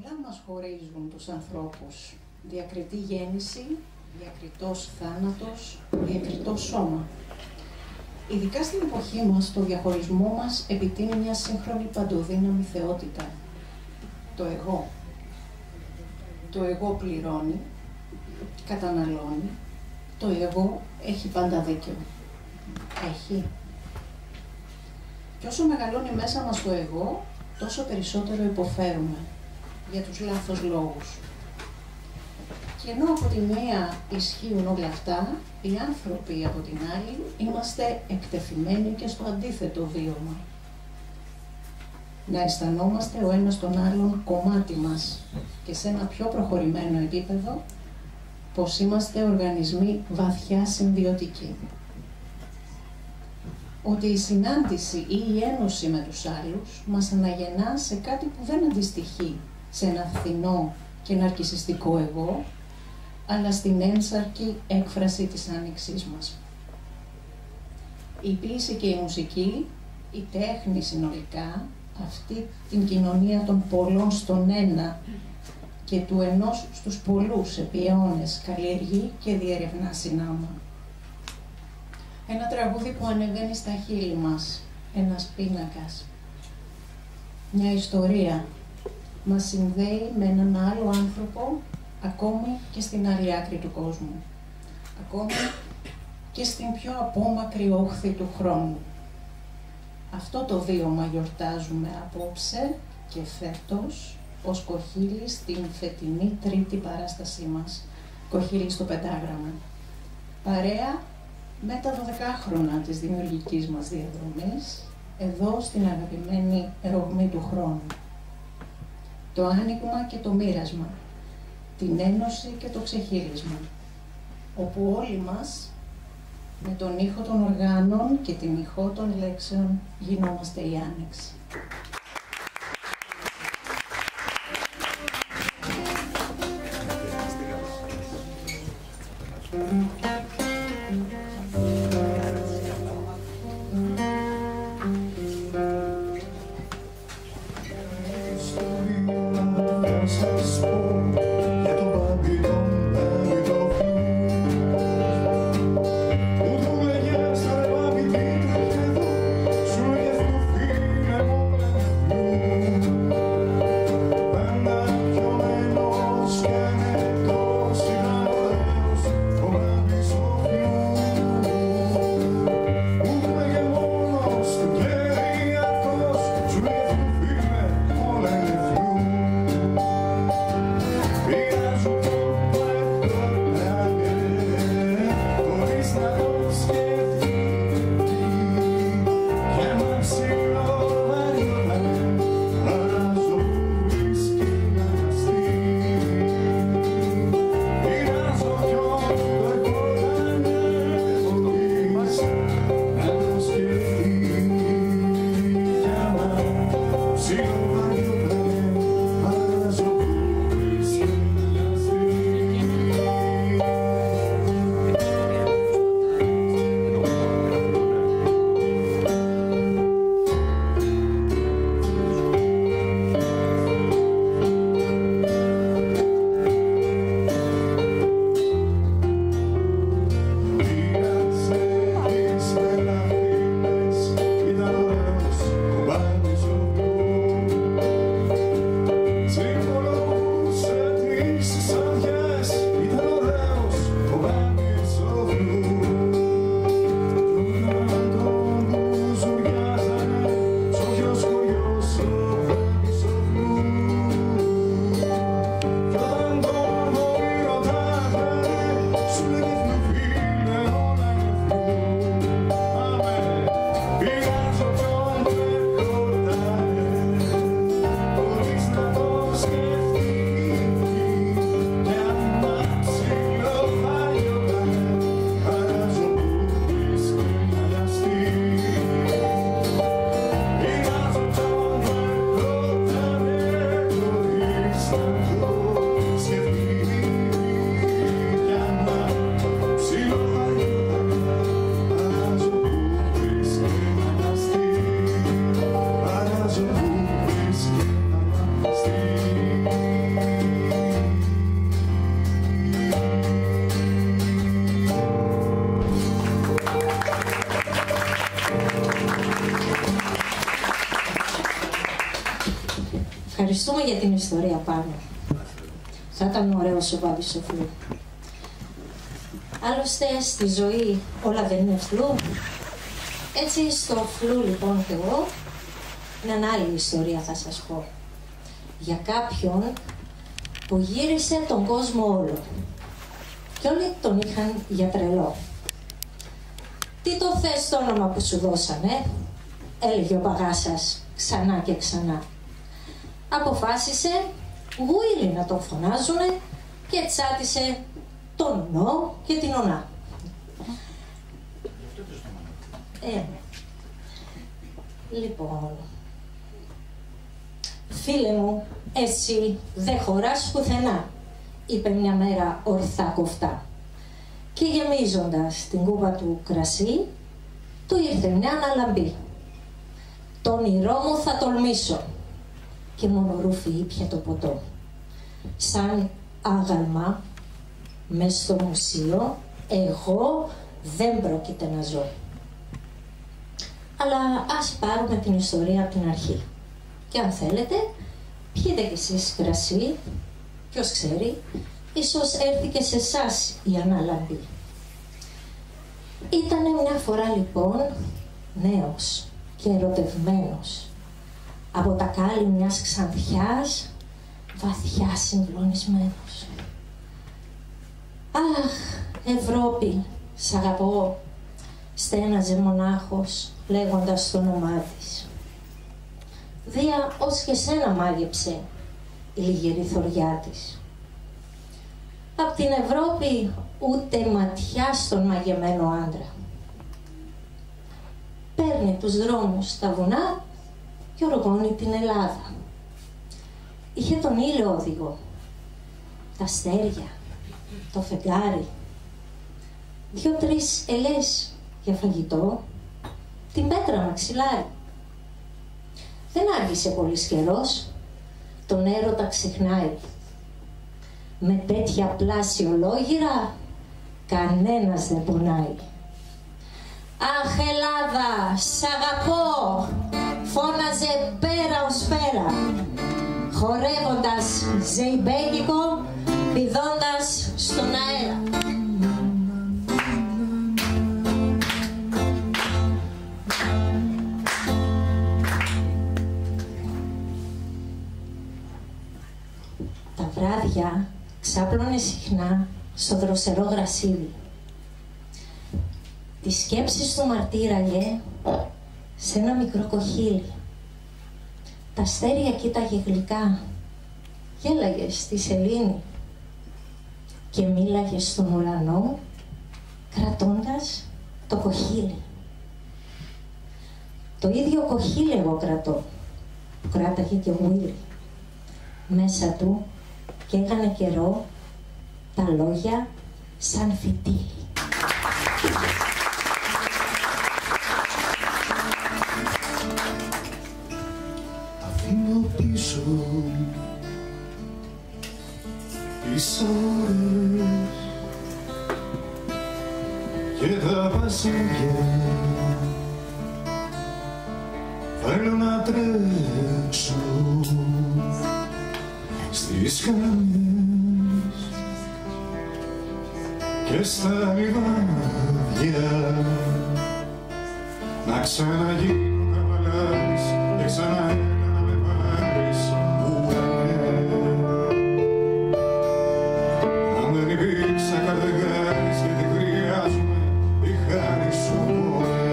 Πολλά μας χωρίζουν τους ανθρώπους. Διακριτή γέννηση, διακριτός θάνατος, διακριτό σώμα. Ειδικά στην εποχή μας, το διαχωρισμό μας επιτείνει μια σύγχρονη παντοδύναμη θεότητα. Το εγώ. Το εγώ πληρώνει, καταναλώνει. Το εγώ έχει πάντα δίκιο. Έχει. Και όσο μεγαλώνει μέσα μας το εγώ, τόσο περισσότερο υποφέρουμε για τους λάθος λόγους. Και ενώ από τη μία ισχύουν όλα αυτά, οι άνθρωποι από την άλλη είμαστε εκτεθειμένοι και στο αντίθετο βίωμα. Να αισθανόμαστε ο ένας τον άλλον κομμάτι μας και σε ένα πιο προχωρημένο επίπεδο πως είμαστε οργανισμοί βαθιά συμβιωτικοί. Ότι η συνάντηση ή η ένωση με τους άλλους μας αναγεννά σε κάτι που δεν αντιστοιχεί σε ένα φθηνό και ναρκισσιστικό εγώ, αλλά στην ένσαρκη έκφραση της άνοιξής μας. Η ποίηση και η μουσική, η τέχνη συνολικά, αυτή την κοινωνία των πολλών στον ένα και του ενός στους πολλούς επί αιώνες καλλιεργεί και διερευνά συνάμα. Ένα τραγούδι που ανεβαίνει στα χείλη μας, ένας πίνακας, μια ιστορία, μας συνδέει με έναν άλλο άνθρωπο, ακόμη και στην άλλη άκρη του κόσμου, ακόμη και στην πιο απόμακρη όχθη του χρόνου. Αυτό το βίωμα γιορτάζουμε απόψε και φέτος ως Κοχύλη στην φετινή τρίτη παράστασή μας, Κοχύλη στο Πεντάγραμμα. Παρέα με τα 12 χρόνια της δημιουργικής μας διαδρομής, εδώ στην αγαπημένη ρογμή του χρόνου. Το άνοιγμα και το μοίρασμα, την ένωση και το ξεχύλισμα, όπου όλοι μας με τον ήχο των οργάνων και την ηχό των λέξεων γινόμαστε η άνοιξη. ευχαριστούμε για την ιστορία πάνω. Θα ήταν ωραίο ο Βάδης στο φλού. Άλλωστε στη ζωή όλα δεν είναι φλού. Έτσι στο φλού λοιπόν και εγώ μια άλλη ιστορία θα σας πω. Για κάποιον που γύρισε τον κόσμο όλο. Και όλοι τον είχαν για τρελό. Τι το θες το όνομα που σου δώσανε, έλεγε ο παγάσας ξανά και ξανά. Αποφάσισε Γουίλι να τον φωνάζουνε και τσάτισε τον Νό και την Ωνά. Λοιπόν, φίλε μου, εσύ δεν χωράς πουθενά, είπε μια μέρα ορθά κοφτά. Και γεμίζοντας την κούπα του κρασί, του ήρθε μια αναλαμπή. Το όνειρό μου θα τολμήσω. Και μόνο ρούφι ήπια το ποτό. Σαν άγαλμα μες στο μουσείο, εγώ δεν πρόκειται να ζω. Αλλά ας πάρουμε την ιστορία από την αρχή. Και αν θέλετε, πιείτε κι εσείς κρασί, ποιος ξέρει, ίσως έρθει και σε εσάς η αναλαμπή. Ήτανε μια φορά λοιπόν νέος και ερωτευμένος, από τα κάλλη μιας ξανθιάς, βαθιά συγκλονισμένος. «Αχ, Ευρώπη, σ' αγαπώ», στέναζε μονάχος, λέγοντας το όνομά της. «Δία ως και σένα μάγεψε η λιγερή θωριά της». Απ' την Ευρώπη ούτε ματιά στον μαγεμένο άντρα. Παίρνει τους δρόμους στα βουνά και οργώνει την Ελλάδα. Είχε τον ήλιο οδηγό, τα αστέρια, το φεγγάρι, 2-3 ελιές για φαγητό, την πέτρα μαξιλάρι. Δεν άργησε πολύς καιρός, τον έρωτα ξεχνάει. Με τέτοια πλάσιολόγυρα κανένας δεν πονάει. «Αχ, Ελλάδα, σ' αγαπώ», φώναζε πέρα ως πέρα, χορεύοντας ζεϊμπέκικο, πηδώντας στον αέρα. Τα βράδια ξάπλωνε συχνά στο δροσερό γρασίδι. Τις σκέψεις του μαρτύραγε σε ένα μικρό κοχύλι. Τα αστέρια κοίταγε γλυκά, γέλαγε στη σελήνη και μίλαγε στον ουρανό κρατώντας το κοχύλι. Το ίδιο κοχύλι εγώ κρατώ, που κράταγε και ο Γουίλι. Μέσα του καίγανε καιρό τα λόγια σαν φυτίλι. Αφήνω πίσω τις ώρες και τα βασίλια. Θέλω να τρέξω στις χαμιές και στα λιβάδια, να ξαναγίνω καβαλάρης και ξανά έλα να με πάρεις, ουρανέ. Αν δεν υπήρξα καρδεγάρης, γιατί χρειάζομαι η χάρη σου, μωρέ.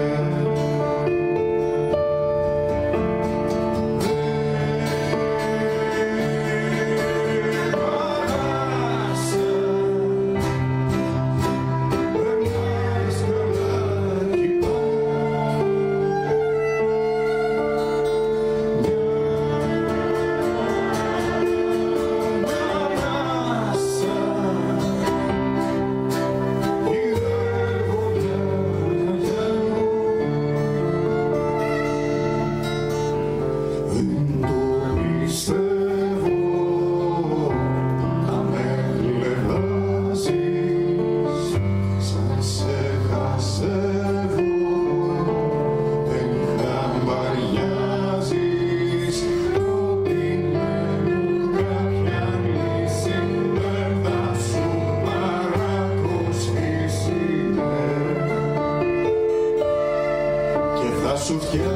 σου φτιάχνω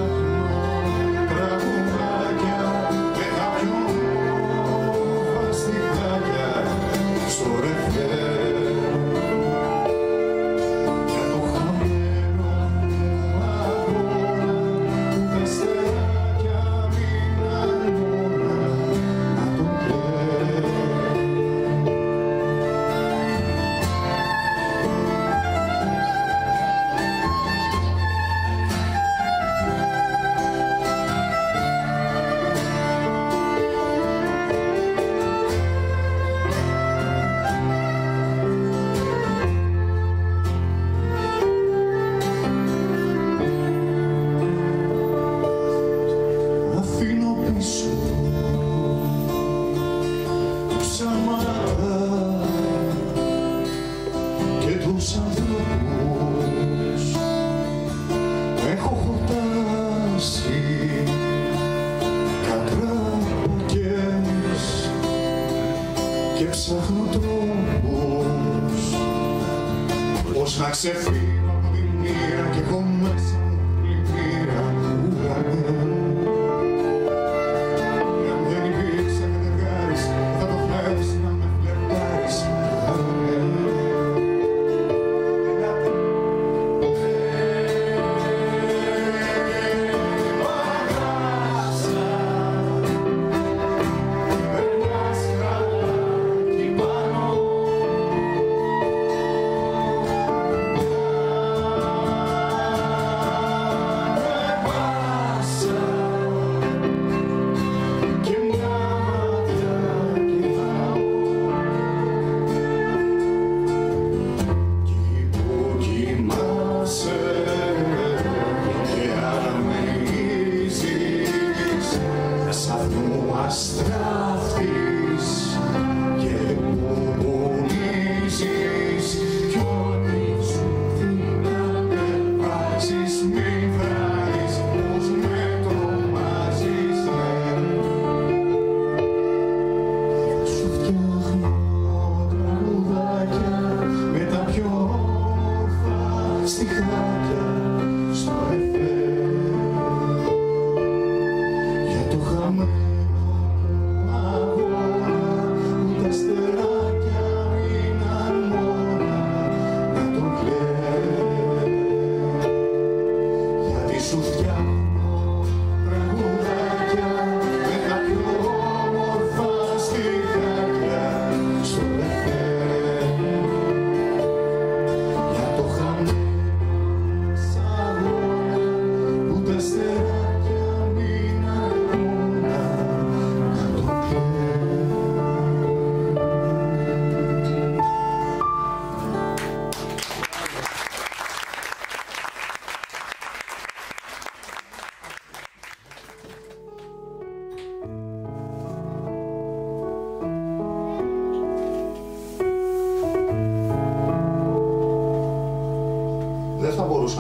τραγουδάκια με τα πιο όμορφα στιχάκια στο ρεφρέν. Για το χαμένο μου αγώνα που τα στεράκια μείναν μόνα να τον κλαίν. Να ξεφύγω από τη μοίρα κι έχω μέσα μου πλημμύρα ουρανέ. Αν δεν υπήρξα κατεργάρης, θα το φλέψεις να με φλερτάρεις.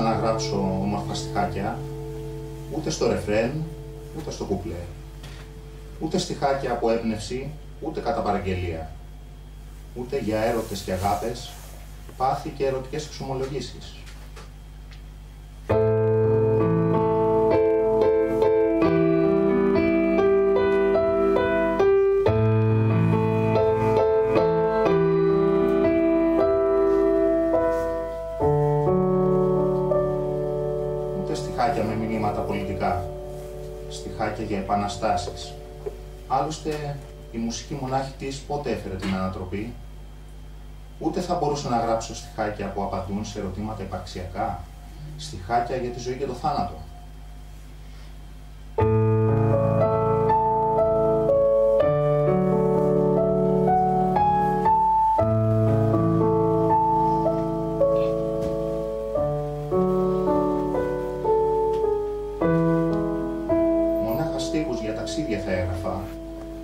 Να γράψω όμορφα στιχάκια ούτε στο ρεφρέν, ούτε στο κουπλέ. Ούτε στιχάκια από έμπνευση, ούτε κατά παραγγελία. Ούτε για έρωτες και αγάπες, πάθη και ερωτικές εξομολογήσεις. Με μηνύματα πολιτικά, στιχάκια για επαναστάσεις. Άλλωστε, η μουσική μονάχη της πότε έφερε την ανατροπή. Ούτε θα μπορούσα να γράψω στιχάκια που απαντούν σε ερωτήματα υπαρξιακά, στιχάκια για τη ζωή και το θάνατο.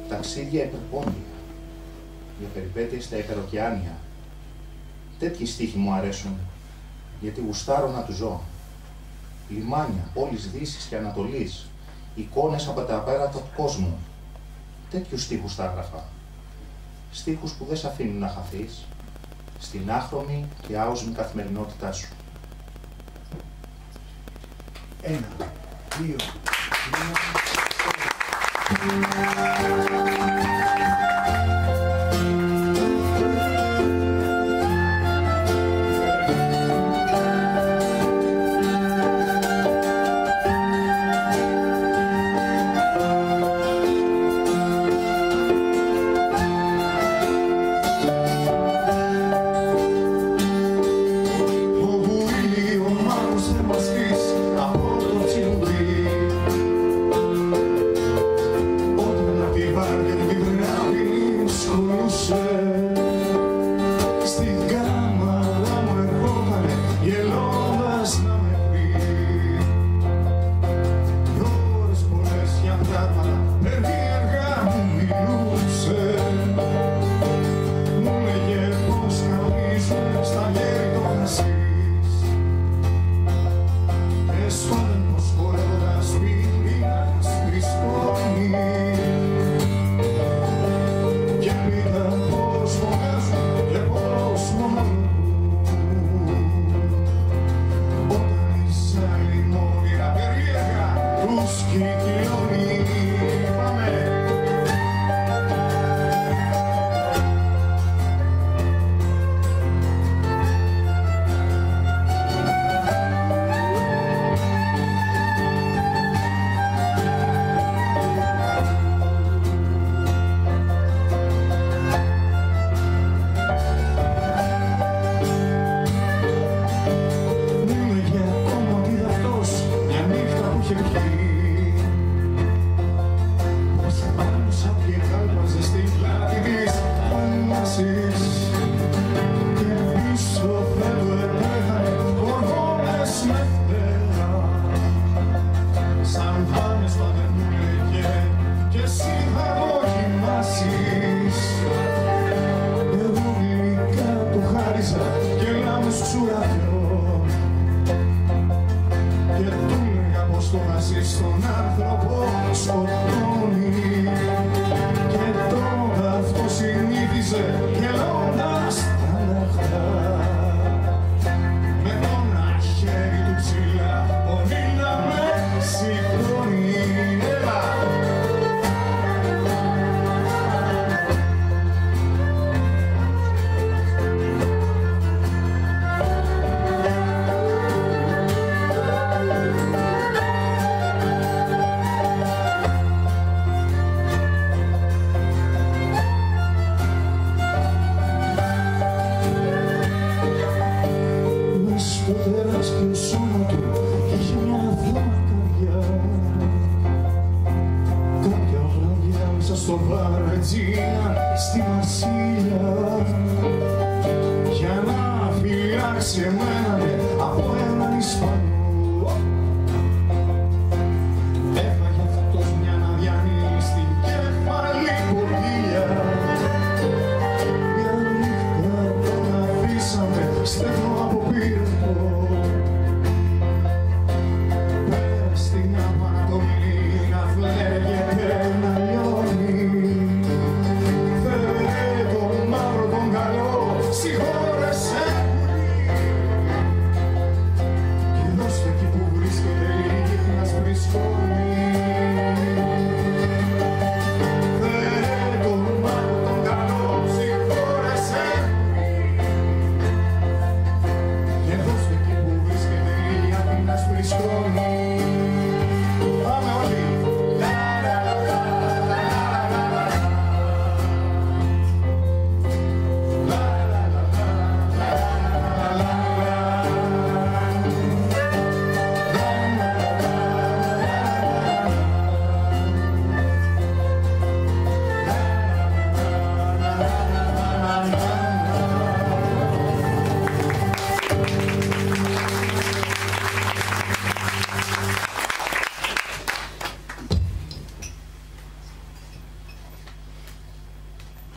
Ταξίδια υπερπόντια, για περιπέτειες στα υπεροκεάνια. Τέτοιοι στίχοι μου αρέσουν, γιατί γουστάρω να του ζω. Λιμάνια, πόλεις Δύσης και Ανατολής, εικόνες από τα απέρατα του κόσμου. Τέτοιους στίχους θα έγραφα. Στίχους που δεν σ' αφήνουν να χαθείς στην άχρωμη και άοσμη καθημερινότητά σου. 1, 2,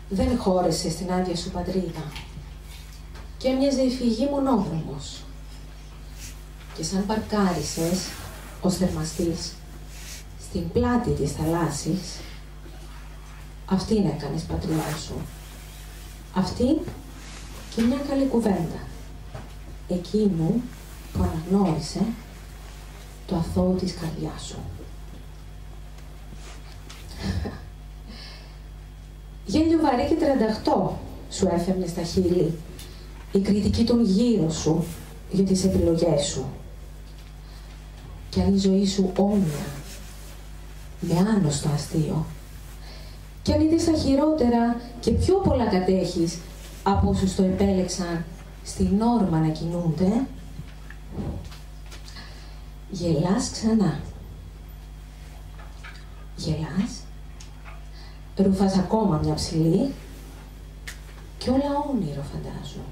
Δεν χώρεσε στην άδεια σου πατρίδα και έμοιαζε η φυγή μονόδρομος. Και σαν παρκάρισες ως θερμαστής στην πλάτη της θαλάσσης, αυτήν έκανες πατρίδα σου. Αυτήν και μια καλή κουβέντα. Εκείνου που αναγνώρισε το αθώο της καρδιάς σου. Γέλιο βαρύ και τρανταχτό σου έφερνε στα χείλη η κριτική των γύρω σου για τις επιλογές σου. Κι αν η ζωή σου όμοια με άνοστο αστείο, κι αν είδες τα χειρότερα και πιο πολλά κατέχεις από όσους το επέλεξαν στην όρμα να κινούνται, γελάς ξανά. Γελάς, ρούφας ακόμα μια ψηλή κι όλα όνειρο φαντάζω,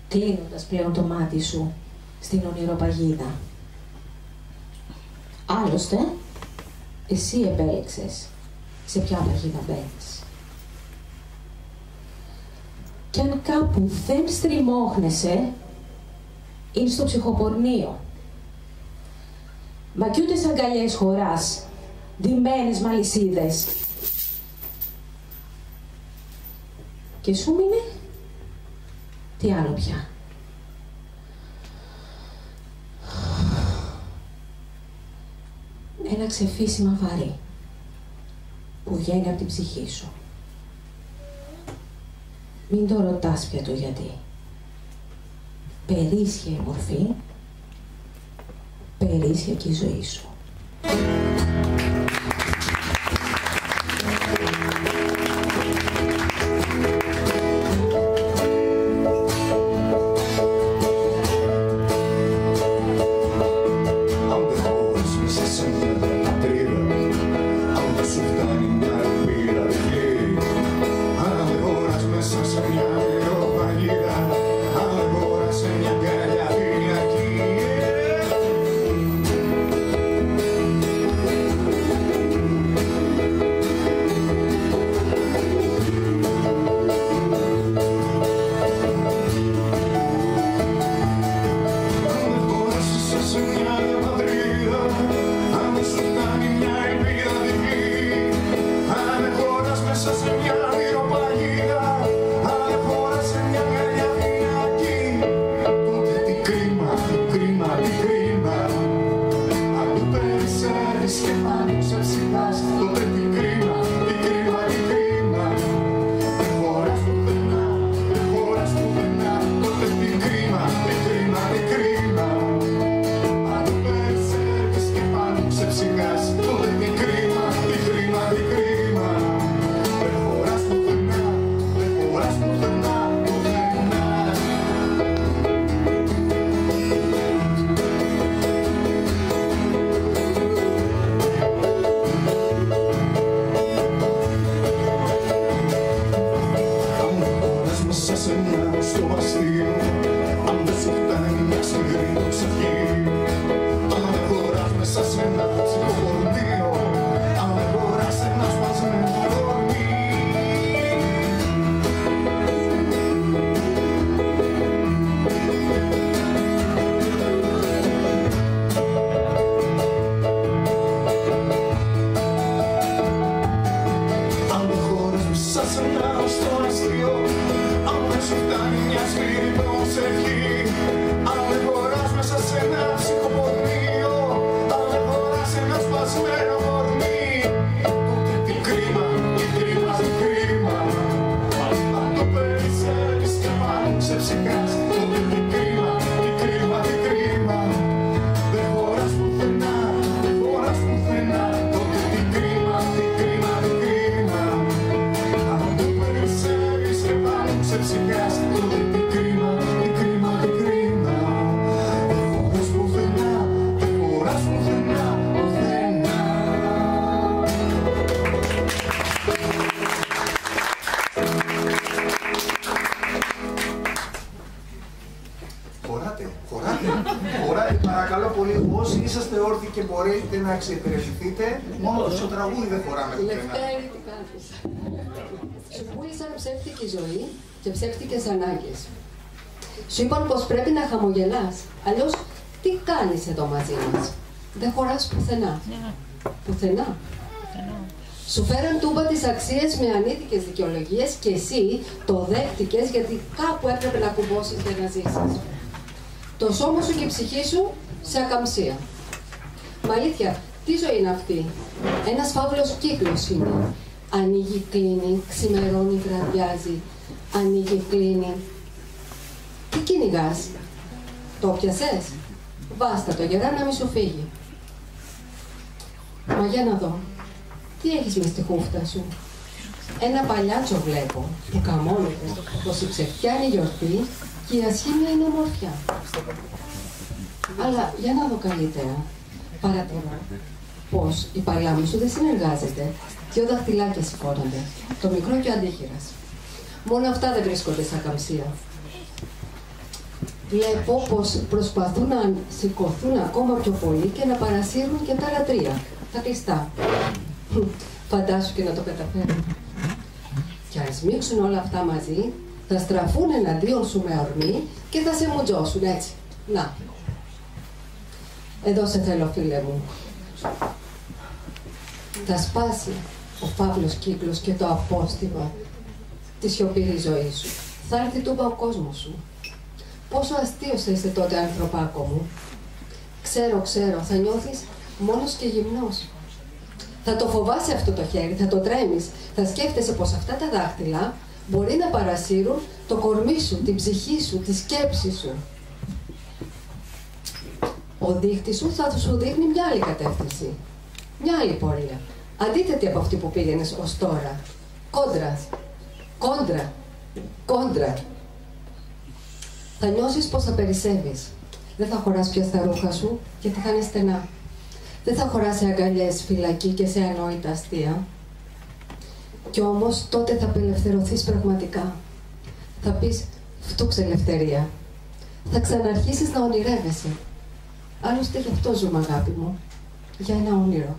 κλείνοντας πλέον το μάτι σου στην ονειροπαγίδα. Άλλωστε, εσύ επέλεξες σε ποια παγίδα μπαίνεις. Κι αν κάπου δεν στριμώχνεσαι, είναι στο ψυχοπορνείο. Μα κι ούτε σ' αγκαλιές χωράς, ντυμένες μ' αλυσίδες. Και σου μείνε, τι άλλο πια. Ένα ξεφύσιμα βαρύ που βγαίνει από την ψυχή σου. Μην το ρωτάς πια το γιατί. Περίσσια η μορφή, περίσσια και η ζωή σου. Και μπορείτε να εξυπηρετηθείτε, μόνο στο τραγούδι δεν φοράμε το Λευτέρη, τι κάνεις. Σου πούλησαν ψεύτικη ζωή και ψεύτικες ανάγκες. Σου είπαν πως πρέπει να χαμογελάς, αλλιώς τι κάνεις εδώ μαζί μας. Δεν χωράς πουθενά. Πουθενά. Σου φέραν τούμπα τις αξίες με ανήθικες δικαιολογίες και εσύ το δέχτηκες γιατί κάπου έπρεπε να κουμπώσεις για να ζήσεις. Το σώμα σου και η ψυχή σου σε ακαμψία. Μα αλήθεια, τι ζωή είναι αυτή? Ένας φαύλος κύκλος είναι. Ανοίγει, κλείνει, ξημερώνει, βραδιάζει. Ανοίγει, κλείνει. Τι κυνηγάς? Το πιασες? Βάστα το γερά να μη σου φύγει. Μα για να δω. Τι έχεις μες στη χούφτα σου? Ένα παλιάτσο βλέπω που καμώνεται πως η ψευτιά είναι γιορτή και η ασχήμια είναι ομορφιά. Αλλά για να δω καλύτερα, παρατηρώ πως η παλάμη σου δεν συνεργάζεται. Δυο δαχτυλάκια σηκώνονται, το μικρό και ο αντίχειρας. Μόνο αυτά δεν βρίσκονται σαν καμψία. Βλέπω πως προσπαθούν να σηκωθούν ακόμα πιο πολύ και να παρασύρουν και τα άλλα τρία, τα κλειστά. Φαντάσου και να το καταφέρουν. Και αν σμίξουν όλα αυτά μαζί, θα στραφούν εναντίον σου με ορμή και θα σε μουτζώσουν έτσι. Να. Εδώ σε θέλω, φίλε μου. Θα σπάσει ο φαύλος κύκλος και το απόστημα τη σιωπηρή ζωή σου. Θα έρθει τούμπα ο κόσμος σου. Πόσο αστείος θα είσαι τότε, ανθρωπάκο μου. Ξέρω, θα νιώθεις μόνος και γυμνός. Θα το φοβάσαι αυτό το χέρι, θα το τρέμεις. Θα σκέφτεσαι πως αυτά τα δάχτυλα μπορεί να παρασύρουν το κορμί σου, την ψυχή σου, τη σκέψη σου. Ο δείχτης σου θα σου δείχνει μια άλλη κατεύθυνση. Μια άλλη πορεία. Αντίθετη από αυτή που πήγαινες ως τώρα. Κόντρα. Θα νιώσεις πως θα περισσεύεις. Δεν θα χωράς πια στα ρούχα σου γιατί θα είναι στενά. Δεν θα χωράς σε αγκαλιές, φυλακή και σε ανόητα αστεία. Κι όμως τότε θα απελευθερωθείς πραγματικά. Θα πεις, φτούξε ελευθερία. Θα ξαναρχίσεις να ονειρεύεσαι. Άλλωστε γι' αυτό ζούμε, αγάπη μου. Για ένα όνειρο.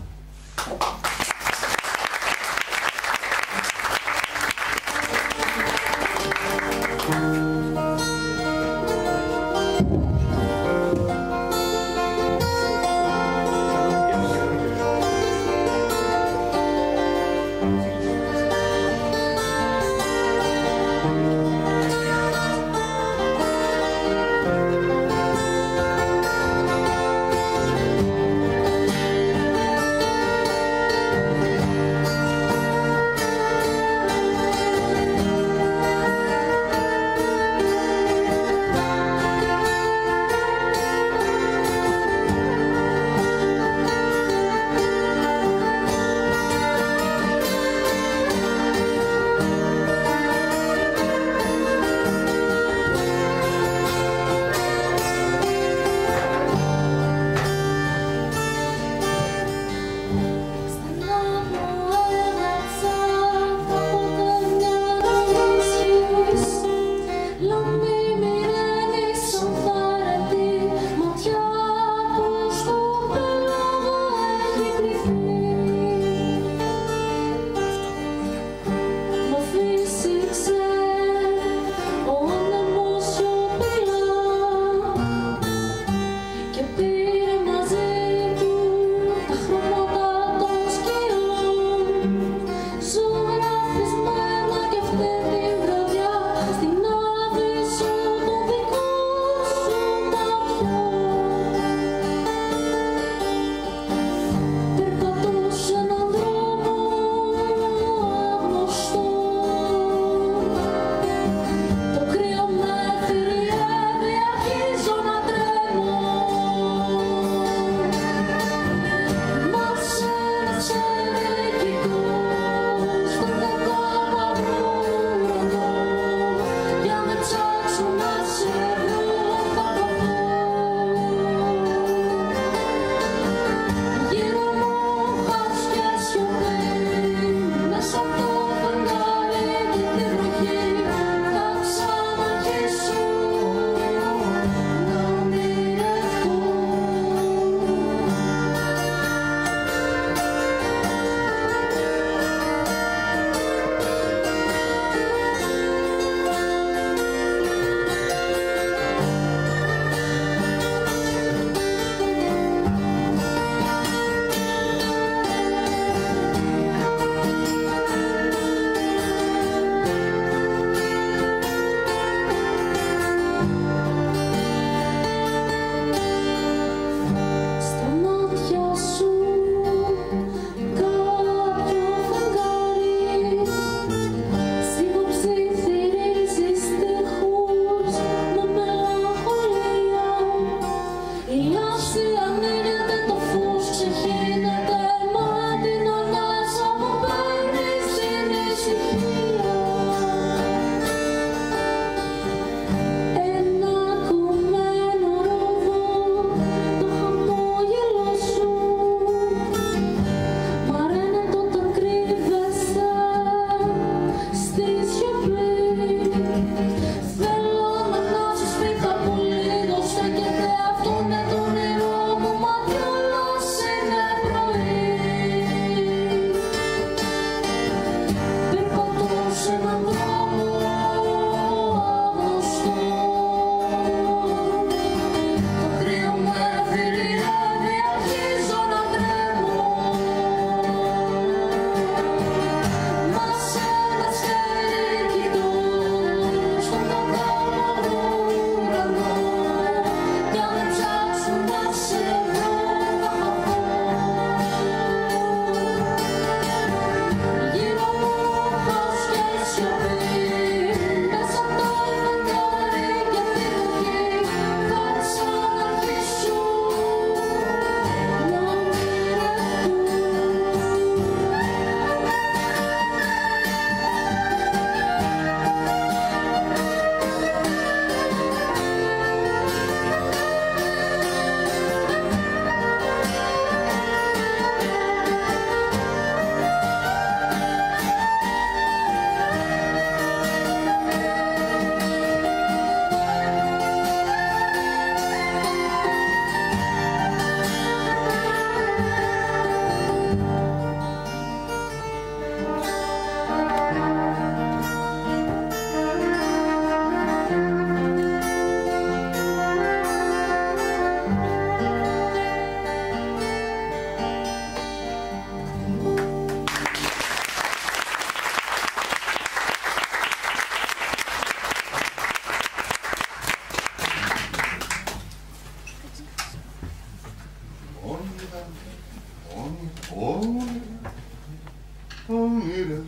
όνειρα.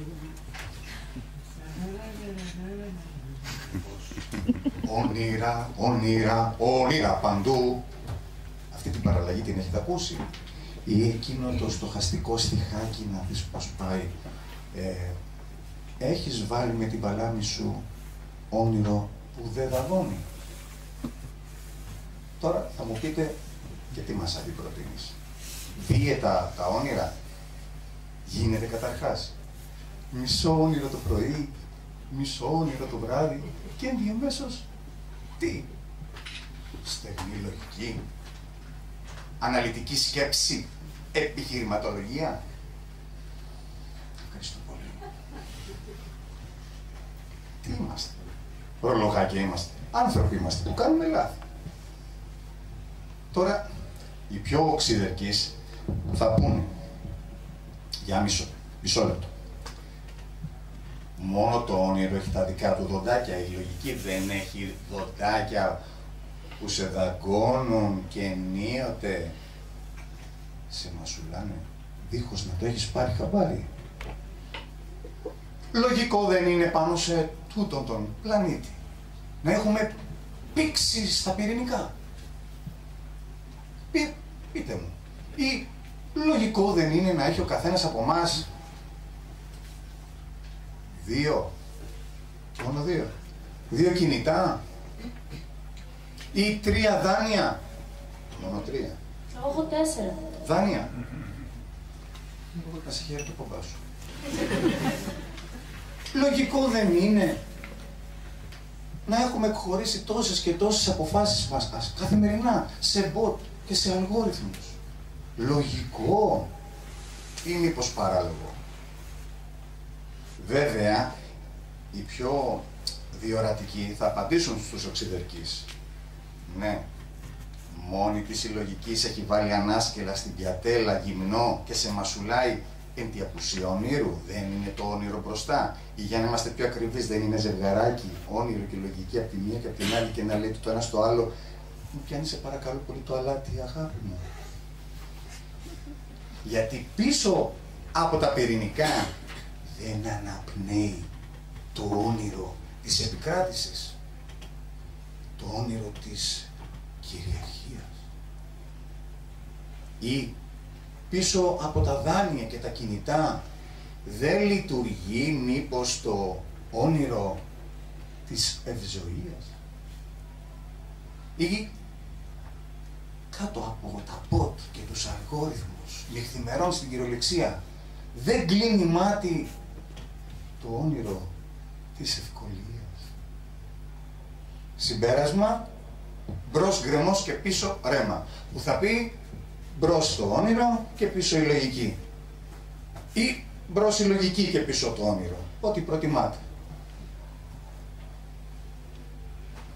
Όνειρα, όνειρα, όνειρα παντού. Αυτή την παραλλαγή την έχετε ακούσει? Ή εκείνο το στοχαστικό στιχάκι, να δεις πώς πάει. Έχεις βάλει με την παλάμη σου όνειρο που δεν δαγκώνει. Τώρα θα μου πείτε, και τι μας αντιπροτείνεις? Δίαιτα τα όνειρα? Γίνεται καταρχάς μισό όνειρο το πρωί, μισό όνειρο το βράδυ και ενδιαμέσως τι? Στεγνή λογική, αναλυτική σκέψη, επιχειρηματολογία. Ευχαριστώ πολύ. Τι είμαστε? Προλογάκια είμαστε. Άνθρωποι είμαστε που κάνουμε λάθη. Τώρα, οι πιο οξυδερκείς θα πούνε για μισό λεπτό. Μόνο το όνειρο έχει τα δικά του δοντάκια. Η λογική δεν έχει δοντάκια που σε δαγκώνουν και ενίοτε σε μασουλάνε δίχως να το έχεις πάρει χαμπάρι. Λογικό δεν είναι πάνω σε τούτον τον πλανήτη να έχουμε πήξει στα πυρηνικά? Πείτε μου. Ή λογικό δεν είναι να έχει ο καθένας από εμάς μόνο δύο κινητά ή 3 δάνεια? Μόνο 3. Εγώ έχω 4. Δάνεια. Θα σε χαίρε το παπά σου. Λογικό δεν είναι να έχουμε εκχωρήσει τόσες και τόσες αποφάσεις μας καθημερινά σε bot και σε αλγόριθμους? Λογικό ή μήπως παράλογο? Βέβαια, οι πιο διορατικοί θα απαντήσουν στους οξυδερκείς. Ναι, μόνη της η λογική έχει βάλει ανάσκελα στην πιατέλα γυμνό και σε μασουλάει εν τη απουσία ονείρου. Δεν είναι το όνειρο μπροστά? Ή για να είμαστε πιο ακριβείς, δεν είναι ζευγαράκι, όνειρο και λογική από τη μία και από την άλλη, και να λέει το ένα στο άλλο, μου πιάνει σε παρακαλώ πολύ το αλάτι, αγάπη μου? Γιατί πίσω από τα πυρηνικά δεν αναπνέει το όνειρο της επικράτησης, το όνειρο της κυριαρχίας. Ή πίσω από τα δάνεια και τα κινητά δεν λειτουργεί μήπως το όνειρο της ευζοίας? Ή κάτω από τα bot και τους αλγόριθμους νυχθημερών στην κυριολεξία δεν κλείνει μάτι το όνειρο της ευκολίας? Συμπέρασμα, μπρος γκρεμός και πίσω ρέμα, που θα πει μπρος το όνειρο και πίσω η λογική, ή μπρος η λογική και πίσω το όνειρο, ό,τι προτιμάτε.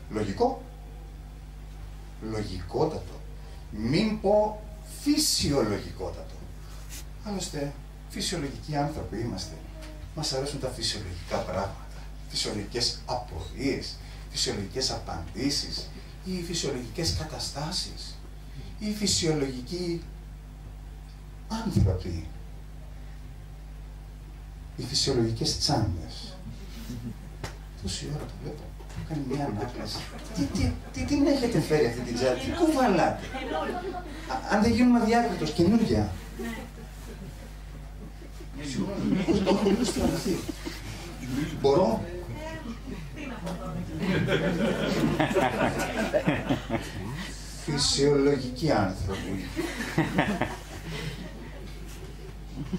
Λογικό, λογικότατο, μην πω φυσιολογικότατο. Άλλωστε, φυσιολογικοί άνθρωποι είμαστε. Μας αρέσουν τα φυσιολογικά πράγματα, φυσιολογικές απορίες, φυσιολογικές απαντήσεις, ή φυσιολογικές καταστάσεις, ή φυσιολογικοί άνθρωποι, οι φυσιολογικές τσάντες. Τόση ώρα το βλέπω, κάνει μια ανάπλαση. Τι την έχετε φέρει αυτή την τσάντα, τι κουβαλάτε? Αν δεν γίνουμε αδιάκριτος, καινούργια. Μπορώ? Φυσιολογικοί άνθρωποι.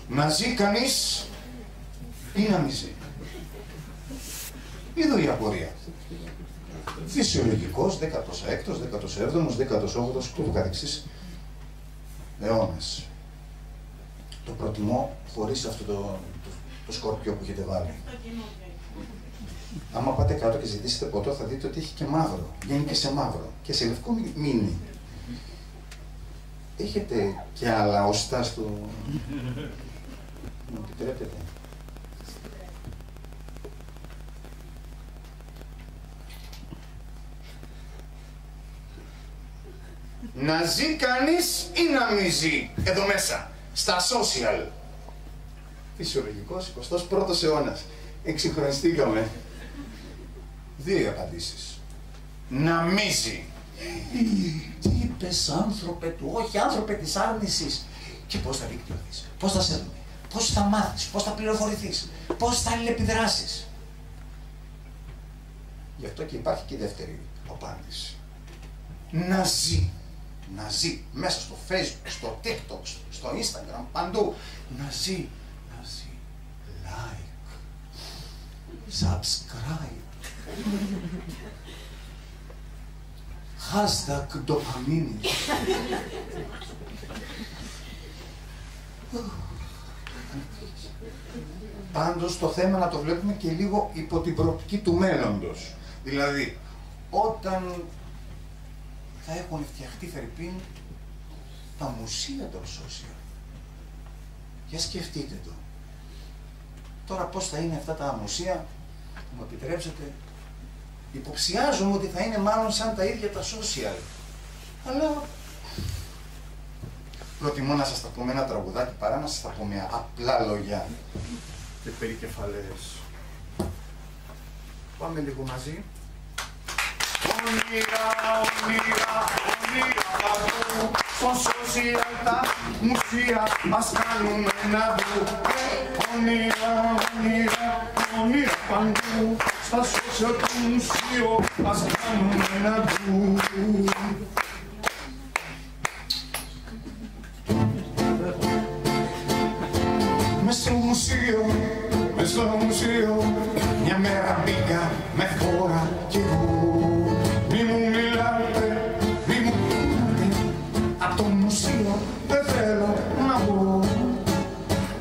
Να ζει κανείς ή να μη ζει? Είδω η απορία. Φυσιολογικός, 16ος, 17ος, 18ος και το καθεξής αιώνας. Το προτιμώ χωρίς αυτό το σκορπιό που έχετε βάλει. Άμα πάτε κάτω και ζητήσετε ποτό, θα δείτε ότι έχει και μαύρο. Βγαίνει και σε μαύρο. Και σε λευκό μίνι. Έχετε και άλλα οστά στο... Μου επιτρέπετε? Να ζει κανείς ή να μην ζει εδώ μέσα, στα social. Φυσιολογικός 21ος αιώνας. Εξυγχρονιστήκαμε. Δύο απαντήσεις. Να μη ζει. Τι είπες, άνθρωπε του, όχι άνθρωπε της άρνησης. Και πώς θα δικτυωθείς, πώς θα σε δούμε, πώς θα μάθεις, πώς θα πληροφορηθείς, πώς θα αλληλεπιδράσεις. Γι' αυτό και υπάρχει και η δεύτερη απάντηση. Να ζει. Να ζει μέσα στο Facebook, στο TikTok, στο Instagram, παντού. Να ζει. Να ζει. Like. Subscribe. Hashtag ντοπαμίνη. Πάντως το θέμα να το βλέπουμε και λίγο υπό την προοπτική του μέλλοντος. Δηλαδή, όταν θα έχουν φτιαχτεί φερειπίν τα μουσεία των social. Για σκεφτείτε το. Τώρα πώς θα είναι αυτά τα μουσεία, μου επιτρέψετε, υποψιάζομαι ότι θα είναι μάλλον σαν τα ίδια τα social. Αλλά προτιμώ να σας τα πω με ένα τραγουδάκι παρά να σας τα πω με απλά λόγια και περικεφαλές. Πάμε λίγο μαζί. Όνειρα, όνειρα, όνειρα παντού. Στο social τα μουσεία μας κάνουν να δουν. Όνειρα, όνειρα, όνειρα παντού. Στα social το μουσείο μας κάνουν να δουν. Μες στο μουσείο, μες στο μουσείο, μια μέρα μπήκα με φόρα κι εγώ. Μη μου μιλάτε, μη μου μιλάτε, απ' το μουσείο δεν θέλω να βγω.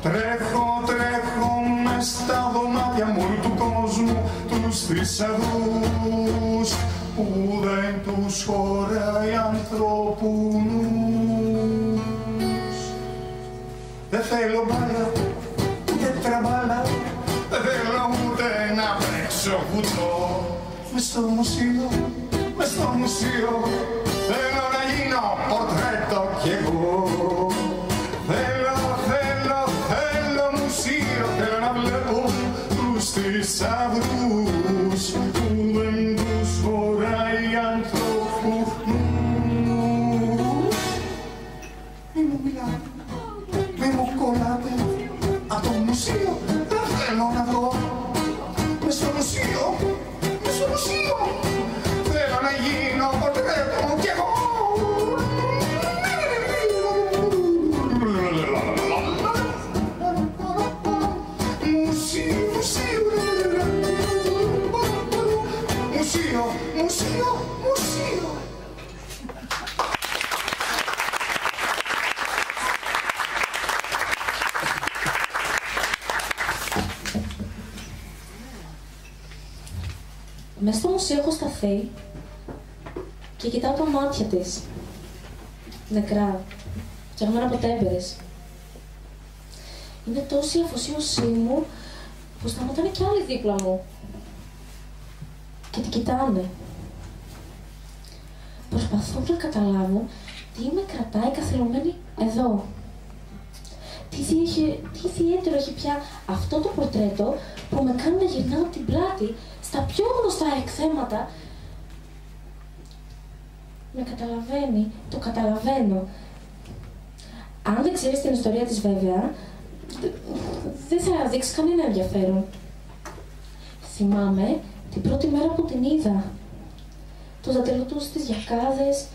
Τρέχω, τρέχω μες στα δωμάτια μου όλου του κόσμου, τους θησαυρούς που δεν τους χωράει ανθρώπου νους. Δεν θέλω μπάλα, ούτε τραμπάλα, δεν θέλω ούτε να παίξω κουτσό. Μες στο μουσείο, μες στο μουσείο, θέλω να γίνω πορτρέτο κι εγώ. Θέλω, θέλω, θέλω μουσείο, θέλω να βλέπω τους θησαυρούς που δεν τους χωράει ανθρώπου νους. Μη μου μιλάτε, μη μου κολλάτε, απ' το μουσείο δεν θέλω να βγω. Μες στο μουσείο, μες στο μουσείο, θέλω να γίνω πορτρέτο κι εγώ. Μουσείο, μουσείο, μουσείο, μουσείο. Μες στο μουσείο έχω σταθεί και κοιτάω τα μάτια της. Νεκρά, φτιαγμένα από τέμπερες. Είναι τόση η αφοσίωσή μου που σταματάνε κι άλλοι δίπλα μου. Και την κοιτάνε. Προσπαθούν να καταλάβουν τι με κρατάει καθυλωμένη εδώ. Τι ιδιαίτερο έχει πια αυτό το πορτρέτο που με κάνει να γυρνάω την πλάτη στα πιο γνωστά εκθέματα. Με καταλαβαίνει, το καταλαβαίνω. Αν δεν ξέρεις την ιστορία της βέβαια, δεν θα δείξει κανένα ενδιαφέρον. Θυμάμαι την πρώτη μέρα που την είδα. Τους δαχτυλωτούς της γιακάδες,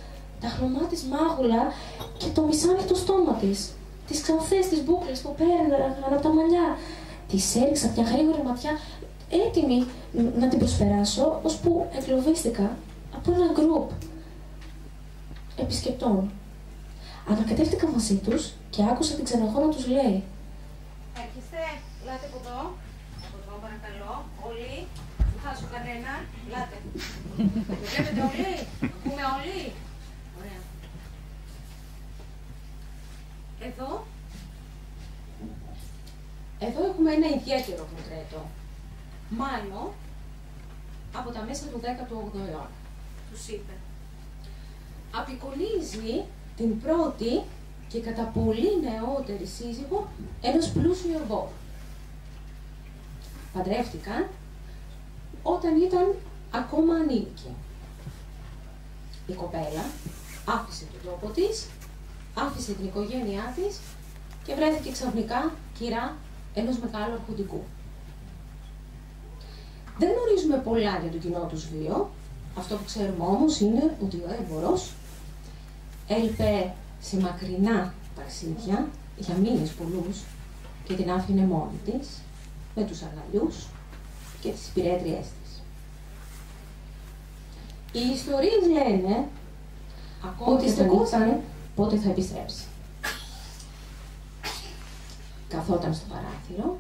τα χρώμα της μάγουλα και το μισάνοιχτο στόμα της. Τις ξανθές, τις μπούκλες που πέρναγαν από τα μαλλιά. Της έριξα μια γρήγορη ματιά, έτοιμη να την προσπεράσω, ώσπου εγκλωβίστηκα από ένα γκρουπ επισκεπτών. Ανακατεύτηκα μαζί τους και άκουσα την ξεναγώ να τους λέει: Έρχεστε, λάτε από εδώ, παρακαλώ, όλοι, δεν χάσω κανένα, λάτε. Με βλέπετε όλοι, ακούμε όλοι. Ωραία. Εδώ έχουμε ένα ιδιαίτερο πορτρέτο. Μάλλον από τα μέσα του 18ου αιώνα. Τους είπε. απεικονίζει την πρώτη και κατά πολύ νεότερη σύζυγο ενός πλούσιου εμπόρου. Παντρεύτηκαν όταν ήταν ακόμα ανήλικοι. Η κοπέλα άφησε τον τόπο της, άφησε την οικογένειά της και βρέθηκε ξαφνικά κυρά ενός μεγάλου αρχοντικού. Δεν γνωρίζουμε πολλά για το κοινό τους βίο. Αυτό που ξέρουμε όμως είναι ότι ο έμπορος έλειπε σε μακρινά ταξίδια για μήνες πολλούς και την άφηνε μόνη της με τους αργαλιούς και τις υπηρέτριές της. Οι ιστορίες λένε ότι στεκόταν πότε θα επιστρέψει. Καθόταν στο παράθυρο